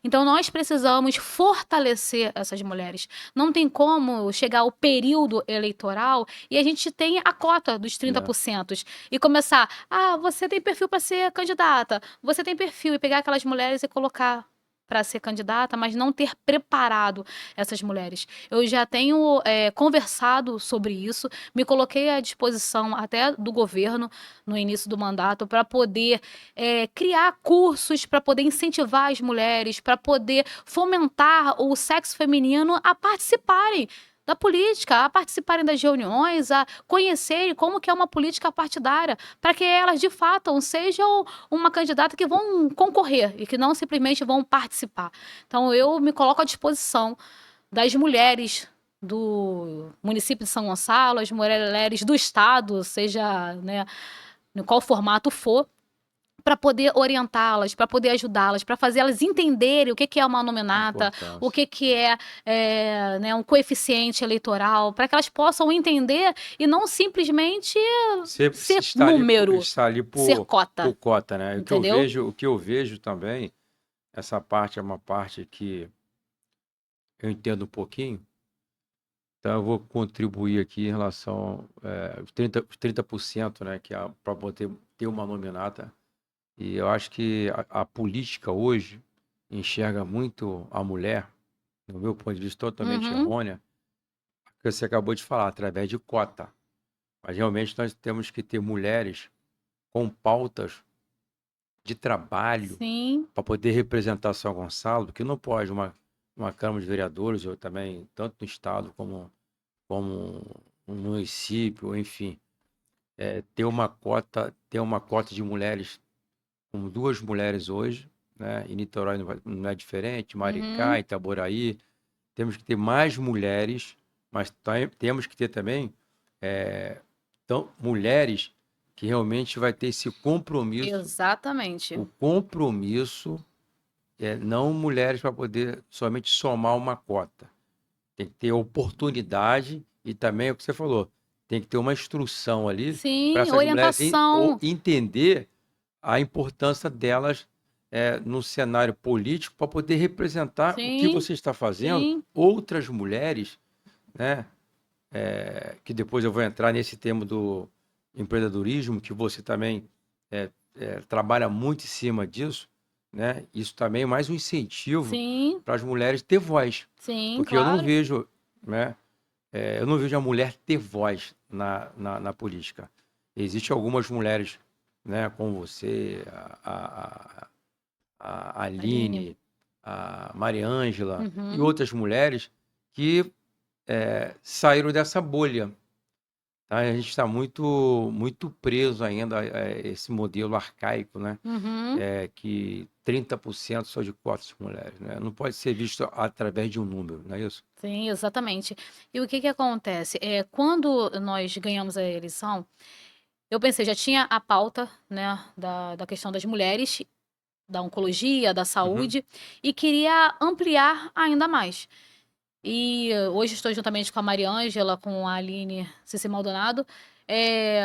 Então, nós precisamos fortalecer essas mulheres. Não tem como chegar ao período eleitoral e a gente tem a cota dos 30% e começar, você tem perfil para ser candidata, você tem perfil, e pegar aquelas mulheres e colocar para ser candidata, mas não ter preparado essas mulheres. Eu já tenho conversado sobre isso, me coloquei à disposição até do governo no início do mandato para poder criar cursos, para poder incentivar as mulheres, para poder fomentar o sexo feminino a participarem da política, a participarem das reuniões, a conhecerem como que é uma política partidária, para que elas de fato sejam uma candidata que vão concorrer e que não simplesmente vão participar. Então eu me coloco à disposição das mulheres do município de São Gonçalo, as mulheres do estado, seja, né, em qual formato for, para poder orientá-las, para poder ajudá-las, para fazer elas entenderem o que é uma nominata, o Importância. que né, um coeficiente eleitoral, para que elas possam entender e não simplesmente Se ser está ali, número, está ali ser por cota, cota, né? entendeu? O que eu vejo também, essa parte é uma parte que eu entendo um pouquinho, então eu vou contribuir aqui em relação aos 30%, né, que é para poder ter uma nominata. E eu acho que a política hoje enxerga muito a mulher, no meu ponto de vista, totalmente Uhum, errônea, que você acabou de falar, através de cota. Mas realmente nós temos que ter mulheres com pautas de trabalho sim, para poder representar São Gonçalo, que não pode uma Câmara de Vereadores, ou também, tanto no Estado como um município, enfim, ter uma cota de mulheres, com 2 mulheres hoje, né? Em Niterói não é diferente, Maricá, uhum, Itaboraí, temos que ter mais mulheres, mas temos que ter também mulheres que realmente vai ter esse compromisso, exatamente. o compromisso não mulheres para poder somente somar uma cota. Tem que ter oportunidade e também é o que você falou, tem que ter uma instrução ali para Sim, essas mulheres ou orientação. entender a importância delas no cenário político para poder representar o que Sim, você está fazendo, sim, outras mulheres, né? Que depois eu vou entrar nesse tema do empreendedorismo, que você também trabalha muito em cima disso, né? Isso também é mais um incentivo sim, para as mulheres ter voz, sim, porque eu não claro. vejo, né? Eu não vejo a mulher ter voz na política. Existem algumas mulheres, né, como você, a Aline. Aline, a Mariângela e Uhum. outras mulheres que saíram dessa bolha. Tá? A gente está muito preso ainda a esse modelo arcaico, né? Uhum. Que 30% só de cotas de mulheres, né? Não pode ser visto através de um número, não é isso? Sim, exatamente. E o que que acontece? Quando nós ganhamos a eleição, eu pensei, já tinha a pauta, né, da questão das mulheres, da oncologia, da Uhum. saúde, e queria ampliar ainda mais. E hoje estou juntamente com a Mariângela, com a Aline Cici Maldonado, eh,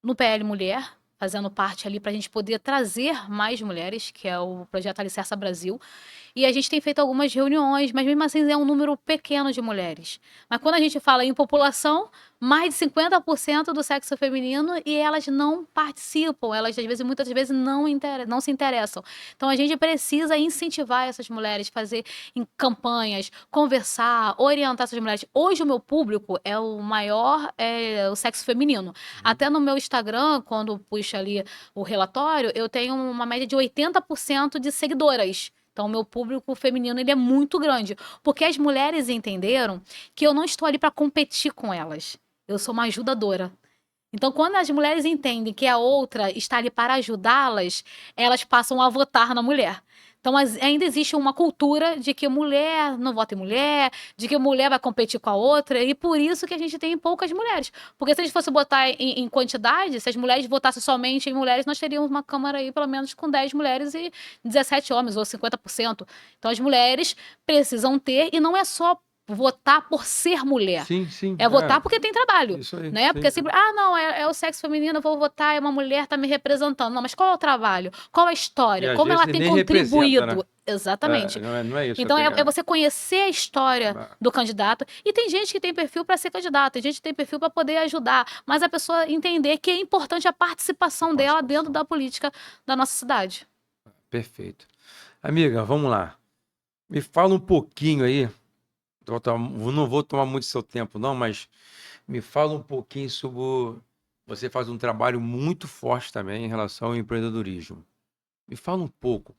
no PL Mulher, fazendo parte ali para a gente poder trazer mais mulheres, que é o projeto Alicerça Brasil. E a gente tem feito algumas reuniões, mas mesmo assim é um número pequeno de mulheres. Mas quando a gente fala em população, mais de 50% do sexo feminino e elas não participam, elas às vezes, muitas vezes não se interessam. Então a gente precisa incentivar essas mulheres, fazer em campanhas, conversar, orientar essas mulheres. Hoje o meu público é o maior, é o sexo feminino. Uhum. Até no meu Instagram, quando puxa ali o relatório, eu tenho uma média de 80% de seguidoras. Então, o meu público feminino ele é muito grande, porque as mulheres entenderam que eu não estou ali para competir com elas. Eu sou uma ajudadora. Então, quando as mulheres entendem que a outra está ali para ajudá-las, elas passam a votar na mulher. Então, ainda existe uma cultura de que mulher não vota em mulher, de que mulher vai competir com a outra, e por isso que a gente tem poucas mulheres. Porque se a gente fosse botar em quantidade, se as mulheres votassem somente em mulheres, nós teríamos uma Câmara aí, pelo menos, com 10 mulheres e 17 homens, ou 50%. Então, as mulheres precisam ter, e não é só votar por ser mulher. Sim, sim, É votar porque tem trabalho, isso aí, né? sim. Porque sempre, não, é o sexo feminino, eu vou votar, é uma mulher, tá me representando. Não, mas qual é o trabalho? Qual é a E história? às Como ela vezes tem nem representa, né? contribuído? Exatamente. Não é isso. Então, é você conhecer a história Ah, do candidato. E tem gente que tem perfil para ser candidato, tem gente que tem perfil para poder ajudar, mas a pessoa entender que é importante a a participação dela dentro participação. da política da nossa cidade. Perfeito. Amiga, vamos lá. Me fala um pouquinho aí. Não vou tomar muito seu tempo, não, mas me fala um pouquinho sobre. Você faz um trabalho muito forte também em relação ao empreendedorismo. Me fala um pouco.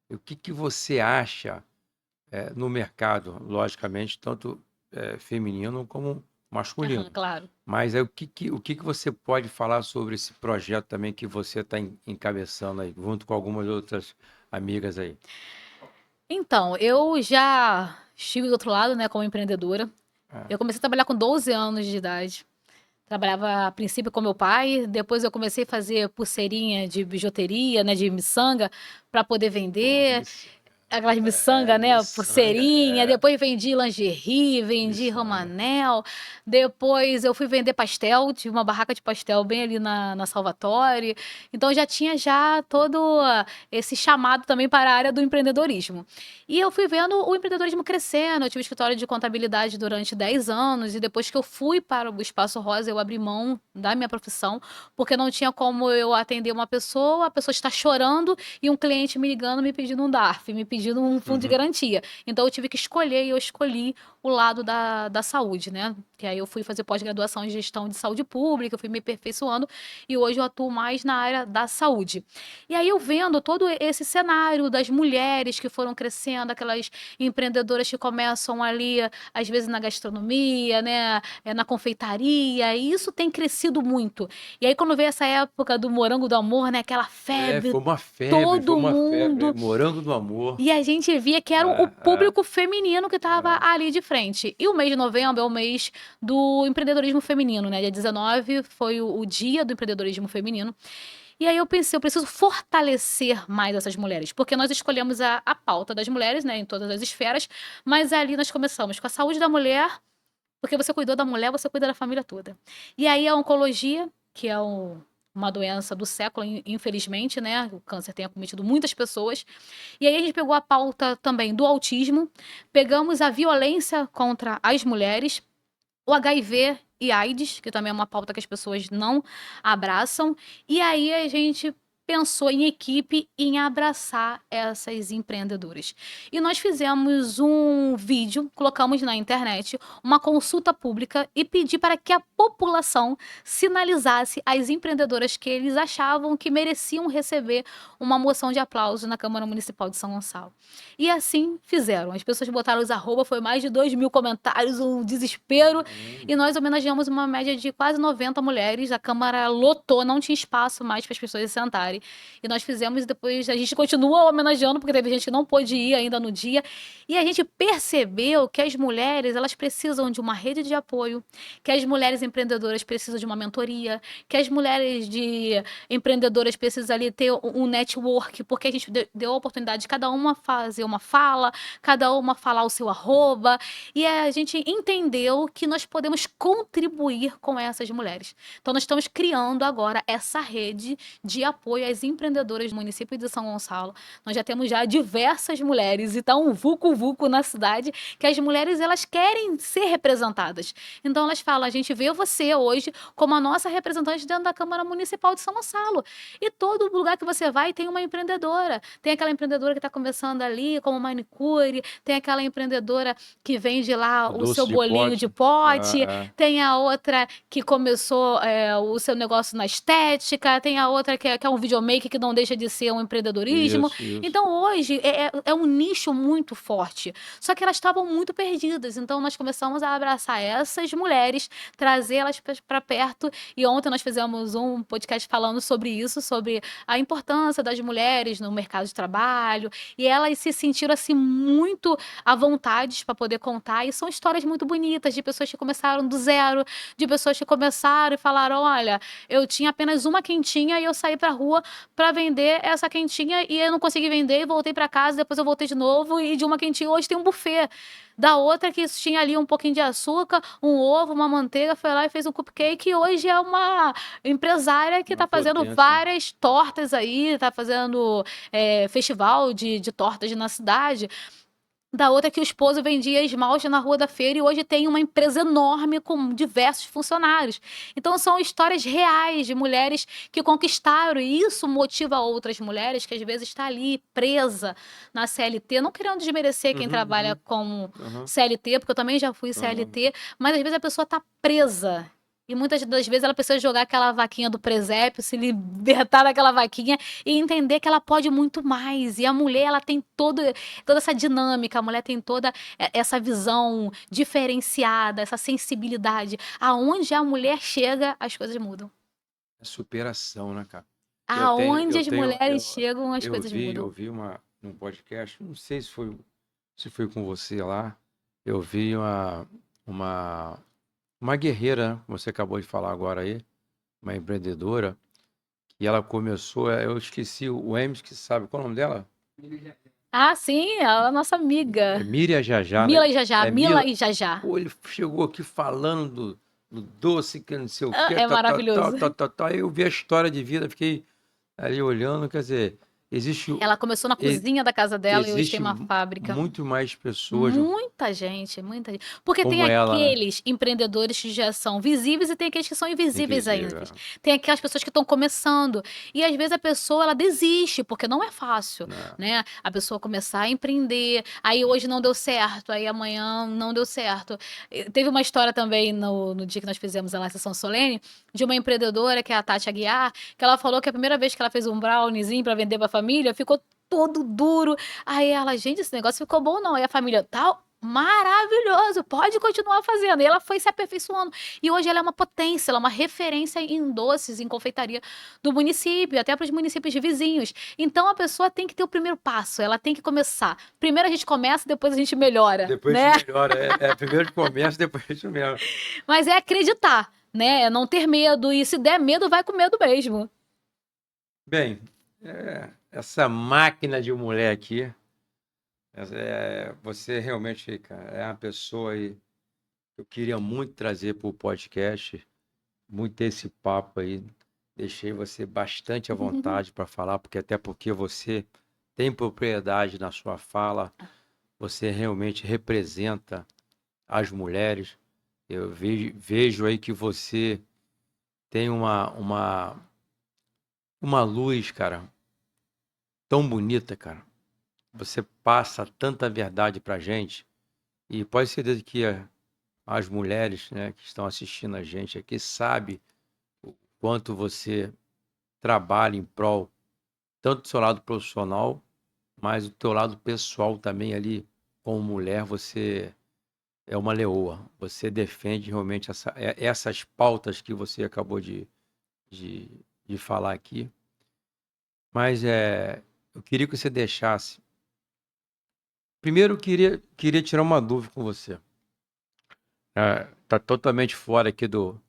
O que que você acha no mercado, logicamente, tanto feminino como Aham, masculino. claro. Mas aí, o que que você pode falar sobre esse projeto também que você está encabeçando aí, junto com algumas outras amigas aí? Então, eu já estive do outro lado, né, como empreendedora. Ah, Eu comecei a trabalhar com 12 anos de idade. Trabalhava a princípio com meu pai, depois eu comecei a fazer pulseirinha de bijuteria, né, de miçanga, para poder Pô, vender. miçanga. Aquelas É, miçanga, né? miçanga, Pulseirinha, depois vendi lingerie, vendi miçanga. romanel, depois eu fui vender pastel, tive uma barraca de pastel bem ali na Salvatore, então já tinha já todo esse chamado também para a área do empreendedorismo. E eu fui vendo o empreendedorismo crescendo, eu tive escritório de contabilidade durante 10 anos, e depois que eu fui para o Espaço Rosa, eu abri mão da minha profissão, porque não tinha como eu atender uma pessoa, a pessoa está chorando, e um cliente me ligando, me pedindo um DARF, me pedindo um fundo de Uhum. garantia. Então eu tive que escolher e eu escolhi o lado da saúde, né? Que aí eu fui fazer pós-graduação em gestão de saúde pública, eu fui me aperfeiçoando e hoje eu atuo mais na área da saúde. E aí eu vendo todo esse cenário das mulheres que foram crescendo, aquelas empreendedoras que começam ali, às vezes na gastronomia, né? Na confeitaria, e isso tem crescido muito. E aí, quando veio essa época do Morango do Amor, né? Aquela É, febre, todo foi uma febre. mundo. Morango do amor. E a gente via que era o É, público feminino que estava é. ali de frente. E o mês de novembro é o mês do empreendedorismo feminino, né? Dia 19 foi o dia do empreendedorismo feminino. E aí eu pensei, eu preciso fortalecer mais essas mulheres, porque nós escolhemos a pauta das mulheres, né, em todas as esferas, mas ali nós começamos com a saúde da mulher, porque você cuidou da mulher, você cuida da família toda. E aí a oncologia, que é uma doença do século, infelizmente, né? O câncer tem acometido muitas pessoas. E aí a gente pegou a pauta também do autismo, pegamos a violência contra as mulheres, o HIV e AIDS, que também é uma pauta que as pessoas não abraçam. E aí a gente pensou em equipe em abraçar essas empreendedoras. E nós fizemos um vídeo, colocamos na internet, uma consulta pública e pedi para que a população sinalizasse às empreendedoras que eles achavam que mereciam receber uma moção de aplauso na Câmara Municipal de São Gonçalo. E assim fizeram. As pessoas botaram os arroba, foi mais de 2.000 comentários, um desespero. E nós homenageamos uma média de quase 90 mulheres. A Câmara lotou, não tinha espaço mais para as pessoas sentarem. E nós fizemos, e depois a gente continua homenageando, porque teve gente que não pôde ir ainda no dia. E a gente percebeu que as mulheres, elas precisam de uma rede de apoio, que as mulheres empreendedoras precisam de uma mentoria, que as mulheres empreendedoras precisam ali ter um network, porque a gente deu a oportunidade de cada uma fazer uma fala, cada uma falar o seu arroba, e a gente entendeu que nós podemos contribuir com essas mulheres. Então, nós estamos criando agora essa rede de apoio às empreendedoras do município de São Gonçalo. Nós já temos já diversas mulheres, e tá um vucu-vucu na cidade, que as mulheres, elas querem ser representadas. Então, elas falam, a gente vê você hoje como a nossa representante dentro da Câmara Municipal de São Gonçalo. E todo lugar que você vai tem uma empreendedora. Tem aquela empreendedora que está começando ali, como manicure, tem aquela empreendedora que vende lá O o seu doce de bolinho de pote. pote, É, é. tem a outra que começou o seu negócio na estética, tem a outra que é um videomaker que não deixa de ser um empreendedorismo. Isso, isso. Então, hoje, é um nicho muito forte. Só que elas estavam muito perdidas. Então, nós começamos a abraçar essas mulheres, trazê-las para perto. E ontem nós fizemos um podcast falando sobre isso, sobre a importância das mulheres no mercado de trabalho, e elas se sentiram assim muito à vontade para poder contar, e são histórias muito bonitas de pessoas que começaram do zero, de pessoas que começaram e falaram, olha, eu tinha apenas uma quentinha e eu saí para rua para vender essa quentinha e eu não consegui vender e voltei para casa, depois eu voltei de novo e de uma quentinha hoje tem um buffet. Da outra que tinha ali um pouquinho de açúcar, um ovo, uma manteiga, foi lá e fez um cupcake e hoje é uma empresária que Uma está fazendo potência. várias tortas aí, está fazendo festival de tortas na cidade. Da outra que o esposo vendia esmalte na rua da feira e hoje tem uma empresa enorme com diversos funcionários. Então são histórias reais de mulheres que conquistaram e isso motiva outras mulheres que às vezes está ali presa na CLT, não querendo desmerecer quem Uhum, trabalha uhum, com uhum. CLT, porque eu também já fui Não, não. CLT, mas às vezes a pessoa está presa. E muitas das vezes ela precisa jogar aquela vaquinha do presépio, se libertar daquela vaquinha e entender que ela pode muito mais. E a mulher, ela tem toda essa dinâmica, a mulher tem toda essa visão diferenciada, essa sensibilidade. Aonde a mulher chega, as coisas mudam. É superação, né, cara? Aonde Eu as tenho, mulheres chegam, as coisas eu mudam. vi num podcast, não sei se foi com você lá, eu vi uma uma guerreira, né, como você acabou de falar agora aí, uma empreendedora, e ela começou, eu esqueci o Emes, que sabe, qual é o nome dela? Ah, sim, ela é a nossa É amiga. Miriam Jajá, né? Mila e Jajá, É Mila Mila. e Jajá. Pô, ele chegou aqui falando do doce, que não sei o Ah, quê, é tal, tal, tal, maravilhoso. tal, tal, tal. Aí eu vi a história de vida, fiquei ali olhando, quer dizer, existe, Ela começou na e- cozinha da casa dela e hoje tem existe uma fábrica. muito mais pessoas Muita gente, muita gente. Porque tem como ela, né? aqueles empreendedores que já são visíveis e tem aqueles que são invisíveis ainda. Invisível, Tem aquelas pessoas que estão começando. E às vezes a pessoa ela desiste, porque não é fácil, né? né? A pessoa começar a empreender, aí hoje não deu certo, aí amanhã não deu certo. Teve uma história também no dia que nós fizemos a sessão solene, de uma empreendedora, que é a Tati Aguiar, que ela falou que a primeira vez que ela fez um browniezinho para vender para a família, ficou todo duro. Aí ela, gente, esse negócio ficou bom não. Aí a família, tá maravilhoso, pode continuar fazendo. E ela foi se aperfeiçoando. E hoje ela é uma potência, ela é uma referência em doces, em confeitaria do município, até para os municípios vizinhos. Então a pessoa tem que ter o primeiro passo, ela tem que começar. Primeiro a gente começa, depois a gente melhora, Depois a né? gente melhora. Primeiro começa, depois a gente melhora. Mas é acreditar, né? É não ter medo. E se der medo, vai com medo mesmo. Bem, essa máquina de mulher aqui, você realmente, cara, é uma pessoa aí que eu queria muito trazer para o podcast, muito esse papo aí. Deixei você bastante à vontade para falar, até porque você tem propriedade na sua fala, você realmente representa as mulheres. Eu vejo aí que você tem uma luz, cara, tão bonita, cara. Você passa tanta verdade pra gente. E pode ser desde que as mulheres, né, que estão assistindo a gente aqui sabe o quanto você trabalha em prol tanto do seu lado profissional, mas do teu lado pessoal também ali, como mulher, você é uma leoa. Você defende realmente essas pautas que você acabou de, de falar aqui. Mas eu queria que você deixasse. Primeiro, eu queria tirar uma dúvida com você. Tá totalmente fora aqui do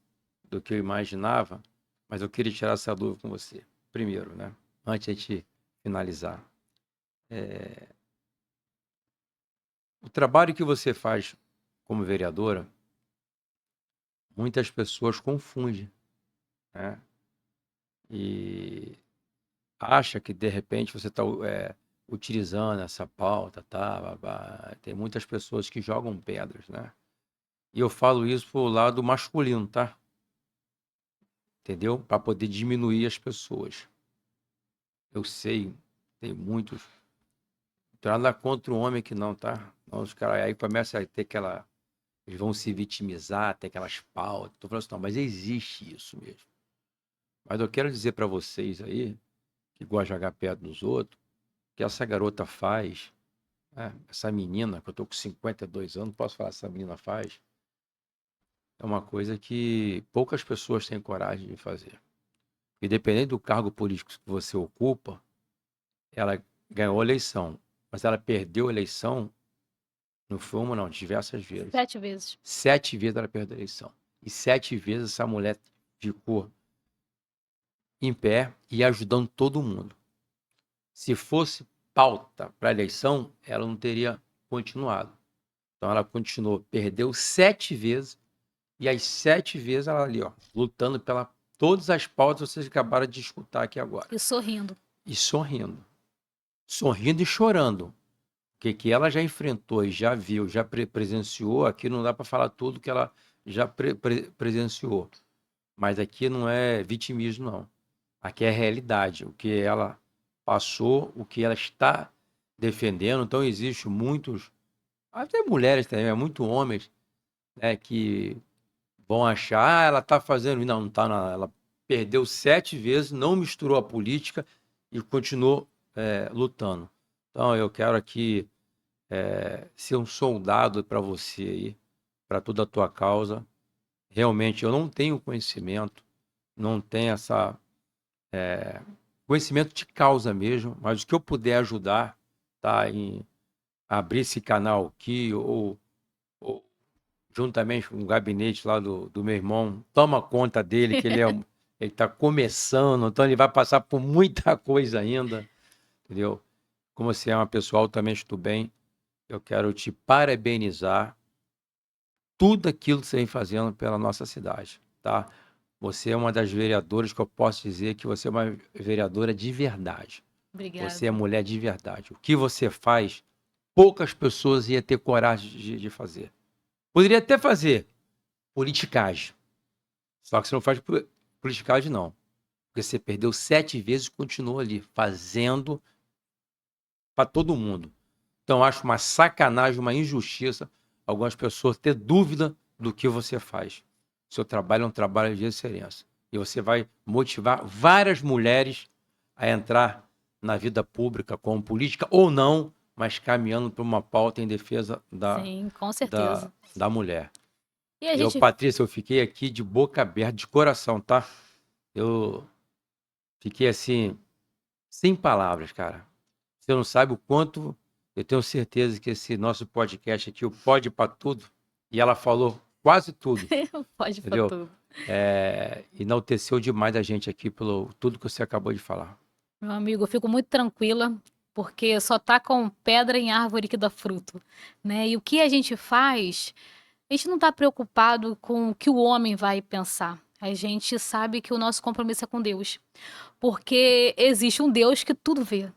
que eu imaginava, mas eu queria tirar essa dúvida com você. Primeiro, né? Antes de a gente finalizar. O trabalho que você faz como vereadora, muitas pessoas confundem, né? E acha que de repente você está utilizando essa pauta, tá? Tem muitas pessoas que jogam pedras, né? E eu falo isso pro lado masculino, tá? Entendeu? Para poder diminuir as pessoas. Eu sei, tem muitos. Não tem nada contra o homem que não, tá? Não, os caras aí começam a ter aquela. Eles vão se vitimizar, ter aquelas pautas. Tô falando assim, não, mas existe isso mesmo. Mas eu quero dizer para vocês aí, que gostam de jogar pedra nos outros, que essa garota faz, né? Essa menina, que eu tô com 52 anos, posso falar, essa menina faz, é uma coisa que poucas pessoas têm coragem de fazer. Independente do cargo político que você ocupa, ela ganhou a eleição, mas ela perdeu a eleição, não foi uma, não, diversas vezes. 7 vezes. 7 vezes ela perdeu a eleição. E 7 vezes essa mulher ficou em pé e ajudando todo mundo. Se fosse pauta para a eleição, ela não teria continuado. Então ela continuou, perdeu 7 vezes, e as 7 vezes ela ali, ó, lutando pela todas as pautas que vocês acabaram de escutar aqui agora. E sorrindo. E sorrindo. Sorrindo e chorando. Que ela já enfrentou e já viu, já presenciou, aqui não dá para falar tudo que ela já presenciou. Mas aqui não é vitimismo, não. Aqui é realidade, o que ela passou, o que ela está defendendo. Então, existe muitos, até mulheres também, muito homens, né, que vão achar, ela está fazendo, não está, ela perdeu 7 vezes, não misturou a política e continuou lutando. Então, eu quero aqui ser um soldado para você aí, para toda a tua causa. Realmente, eu não tenho conhecimento, não tenho essa conhecimento de causa mesmo, mas o que eu puder ajudar, tá, em abrir esse canal aqui ou juntamente com o gabinete lá do meu irmão, toma conta dele, que ele está começando, então ele vai passar por muita coisa ainda, entendeu? Como você é uma pessoa altamente do bem, eu quero te parabenizar tudo aquilo que você vem fazendo pela nossa cidade, tá? Você é uma das vereadoras que eu posso dizer que você é uma vereadora de verdade. Você é Obrigada. mulher de verdade. O que você faz, poucas pessoas iam ter coragem de fazer. Poderia até fazer politicagem, só que você não faz politicagem, não. Porque você perdeu 7 vezes e continuou ali, fazendo para todo mundo. Então, eu acho uma sacanagem, uma injustiça algumas pessoas ter dúvida do que você faz. Seu trabalho é um trabalho de excelência. E você vai motivar várias mulheres a entrar na vida pública como política ou não, mas caminhando para uma pauta em defesa Sim, com certeza. da mulher. E a Eu, gente Patrícia, eu fiquei aqui de boca aberta, de coração, tá? Eu fiquei assim, sem palavras, cara. Você não sabe o quanto eu tenho certeza que esse nosso podcast aqui, o Pode Pra Tudo, e ela falou quase tudo, pode pra entendeu? tudo. Enalteceu demais a gente aqui pelo tudo que você acabou de falar. Meu amigo, eu fico muito tranquila, porque só tá com pedra em árvore que dá fruto, né? E o que a gente faz, a gente não tá preocupado com o que o homem vai pensar. A gente sabe que o nosso compromisso é com Deus, porque existe um Deus que tudo vê,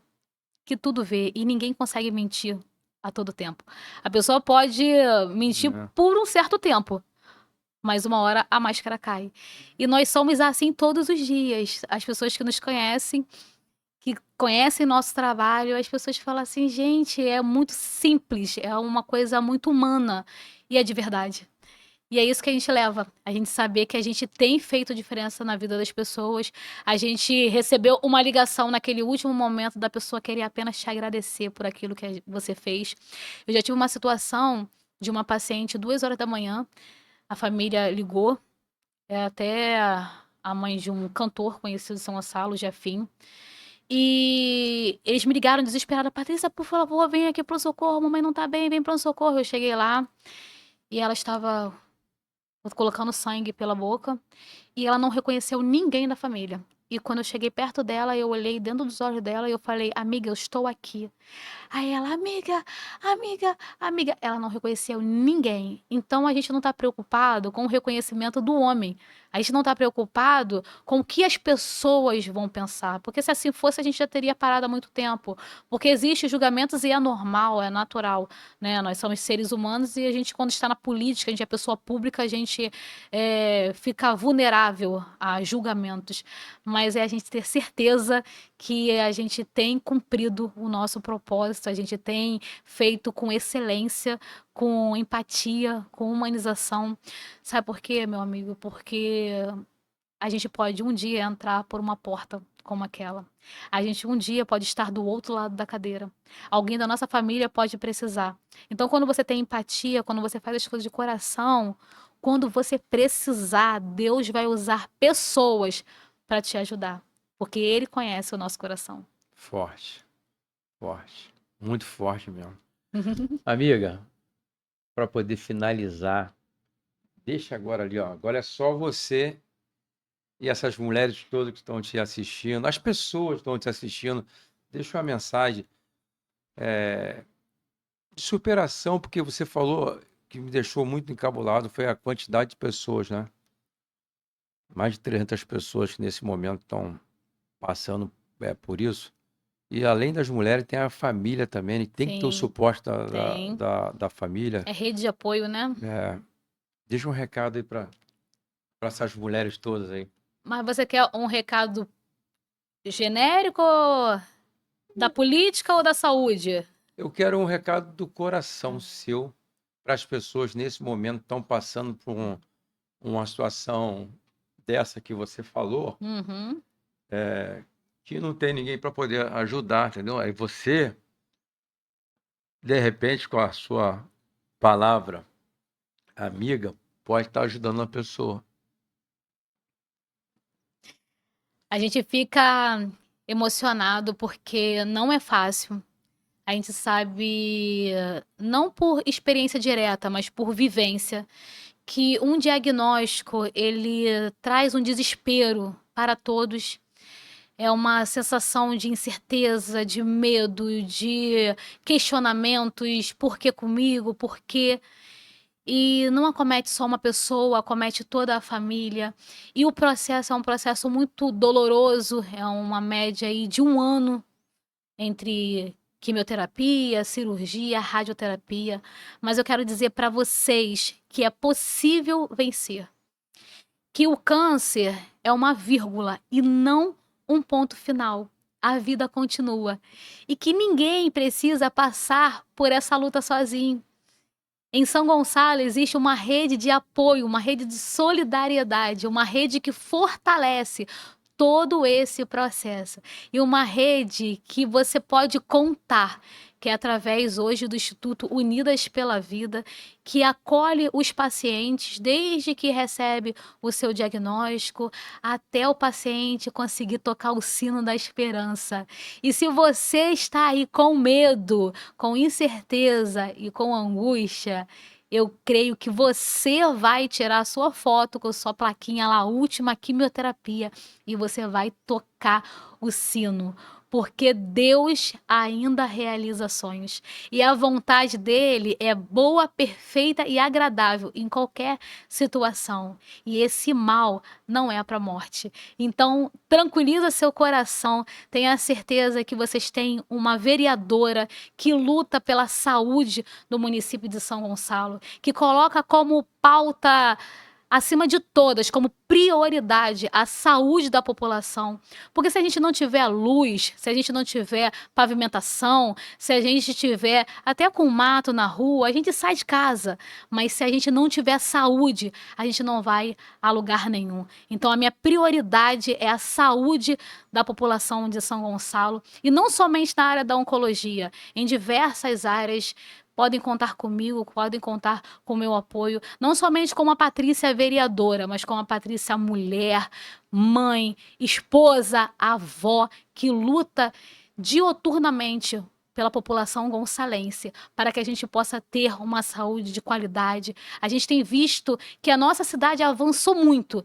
e ninguém consegue mentir a todo tempo. A pessoa pode mentir Né? por um certo tempo, mas uma hora a máscara cai. E nós somos assim todos os dias. As pessoas que nos conhecem, que conhecem nosso trabalho, as pessoas falam assim, gente, é muito simples, é uma coisa muito humana, e é de verdade. E é isso que a gente leva, a gente saber que a gente tem feito diferença na vida das pessoas, a gente recebeu uma ligação naquele último momento da pessoa querer apenas te agradecer por aquilo que você fez. Eu já tive uma situação de uma paciente, 2 horas da manhã, a família ligou, é até a mãe de um cantor conhecido em São Gonçalo, Jefim, e eles me ligaram desesperada, Patrícia, por favor, vem aqui pro socorro, mamãe não tá bem, vem pro socorro. Eu cheguei lá e ela estava colocando sangue pela boca e ela não reconheceu ninguém da família. E quando eu cheguei perto dela, eu olhei dentro dos olhos dela e eu falei, amiga, eu estou aqui. Aí ela, amiga, amiga, amiga. Ela não reconheceu ninguém. Então a gente não está preocupado com o reconhecimento do homem. A gente não está preocupado com o que as pessoas vão pensar. Porque se assim fosse, a gente já teria parado há muito tempo. Porque existem julgamentos e é normal, é natural, né? Nós somos seres humanos e a gente, quando está na política, a gente é pessoa pública, a gente fica vulnerável a julgamentos. Mas é a gente ter certeza que a gente tem cumprido o nosso propósito, a gente tem feito com excelência, com empatia, com humanização. Sabe por quê, meu amigo? Porque a gente pode um dia entrar por uma porta como aquela. A gente um dia pode estar do outro lado da cadeira. Alguém da nossa família pode precisar. Então, quando você tem empatia, quando você faz as coisas de coração, quando você precisar, Deus vai usar pessoas para te ajudar, porque Ele conhece o nosso coração. Forte, forte. Muito forte mesmo. Amiga, para poder finalizar, deixa agora ali, ó. Agora é só você e essas mulheres todas que estão te assistindo, as pessoas que estão te assistindo, deixa uma mensagem de superação, porque você falou que me deixou muito encabulado, foi a quantidade de pessoas, né? Mais de 300 pessoas que nesse momento estão passando por isso. E além das mulheres, tem a família também, tem que ter o Sim, suporte tem. da família. É rede de apoio, né? É, deixa um recado aí para essas mulheres todas aí. Mas você quer um recado genérico da política ou da saúde? Eu quero um recado do coração seu para as pessoas nesse momento que estão passando por uma situação dessa que você falou, Uhum. que não tem ninguém para poder ajudar, entendeu? Aí você, de repente, com a sua palavra amiga, pode estar ajudando a pessoa. A gente fica emocionado porque não é fácil. A gente sabe, não por experiência direta, mas por vivência, que um diagnóstico ele traz um desespero para todos. É uma sensação de incerteza, de medo, de questionamentos, por que comigo, por quê? E não acomete só uma pessoa, acomete toda a família. E o processo é um processo muito doloroso, é uma média aí de 1 ano entre quimioterapia, cirurgia, radioterapia. Mas eu quero dizer para vocês que é possível vencer. Que o câncer é uma vírgula e não um ponto final. A vida continua. E que ninguém precisa passar por essa luta sozinho. Em São Gonçalo existe uma rede de apoio, uma rede de solidariedade, uma rede que fortalece todo esse processo. E uma rede que você pode contar, que é através hoje do Instituto Unidas pela Vida, que acolhe os pacientes desde que recebe o seu diagnóstico até o paciente conseguir tocar o sino da esperança. E se você está aí com medo, com incerteza e com angústia, eu creio que você vai tirar a sua foto com sua plaquinha lá, última quimioterapia, e você vai tocar o sino, porque Deus ainda realiza sonhos. E a vontade dele é boa, perfeita e agradável em qualquer situação. E esse mal não é para a morte. Então, tranquiliza seu coração, tenha certeza que vocês têm uma vereadora que luta pela saúde do município de São Gonçalo, que coloca como pauta acima de todas, como prioridade, a saúde da população. Porque se a gente não tiver luz, se a gente não tiver pavimentação, se a gente tiver até com mato na rua, a gente sai de casa. Mas se a gente não tiver saúde, a gente não vai a lugar nenhum. Então a minha prioridade é a saúde da população de São Gonçalo. E não somente na área da oncologia, em diversas áreas. Podem contar comigo, podem contar com o meu apoio, não somente como a Patrícia vereadora, mas como a Patrícia mulher, mãe, esposa, avó, que luta diuturnamente pela população gonçalense, para que a gente possa ter uma saúde de qualidade. A gente tem visto que a nossa cidade avançou muito,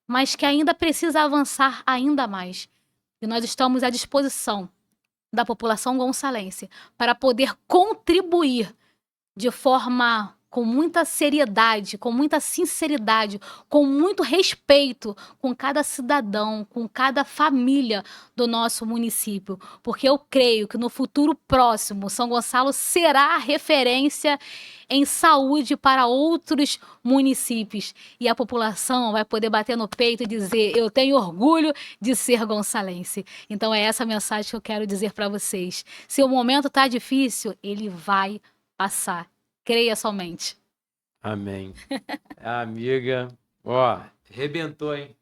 mas que ainda precisa avançar ainda mais. E nós estamos à disposição da população gonçalense para poder contribuir de forma com muita seriedade, com muita sinceridade, com muito respeito com cada cidadão, com cada família do nosso município, porque eu creio que no futuro próximo São Gonçalo será referência em saúde para outros municípios e a população vai poder bater no peito e dizer: eu tenho orgulho de ser gonçalense. Então é essa mensagem que eu quero dizer para vocês. Se o momento está difícil, ele vai passar. Creia somente. Amém. Amiga, ó, arrebentou, hein?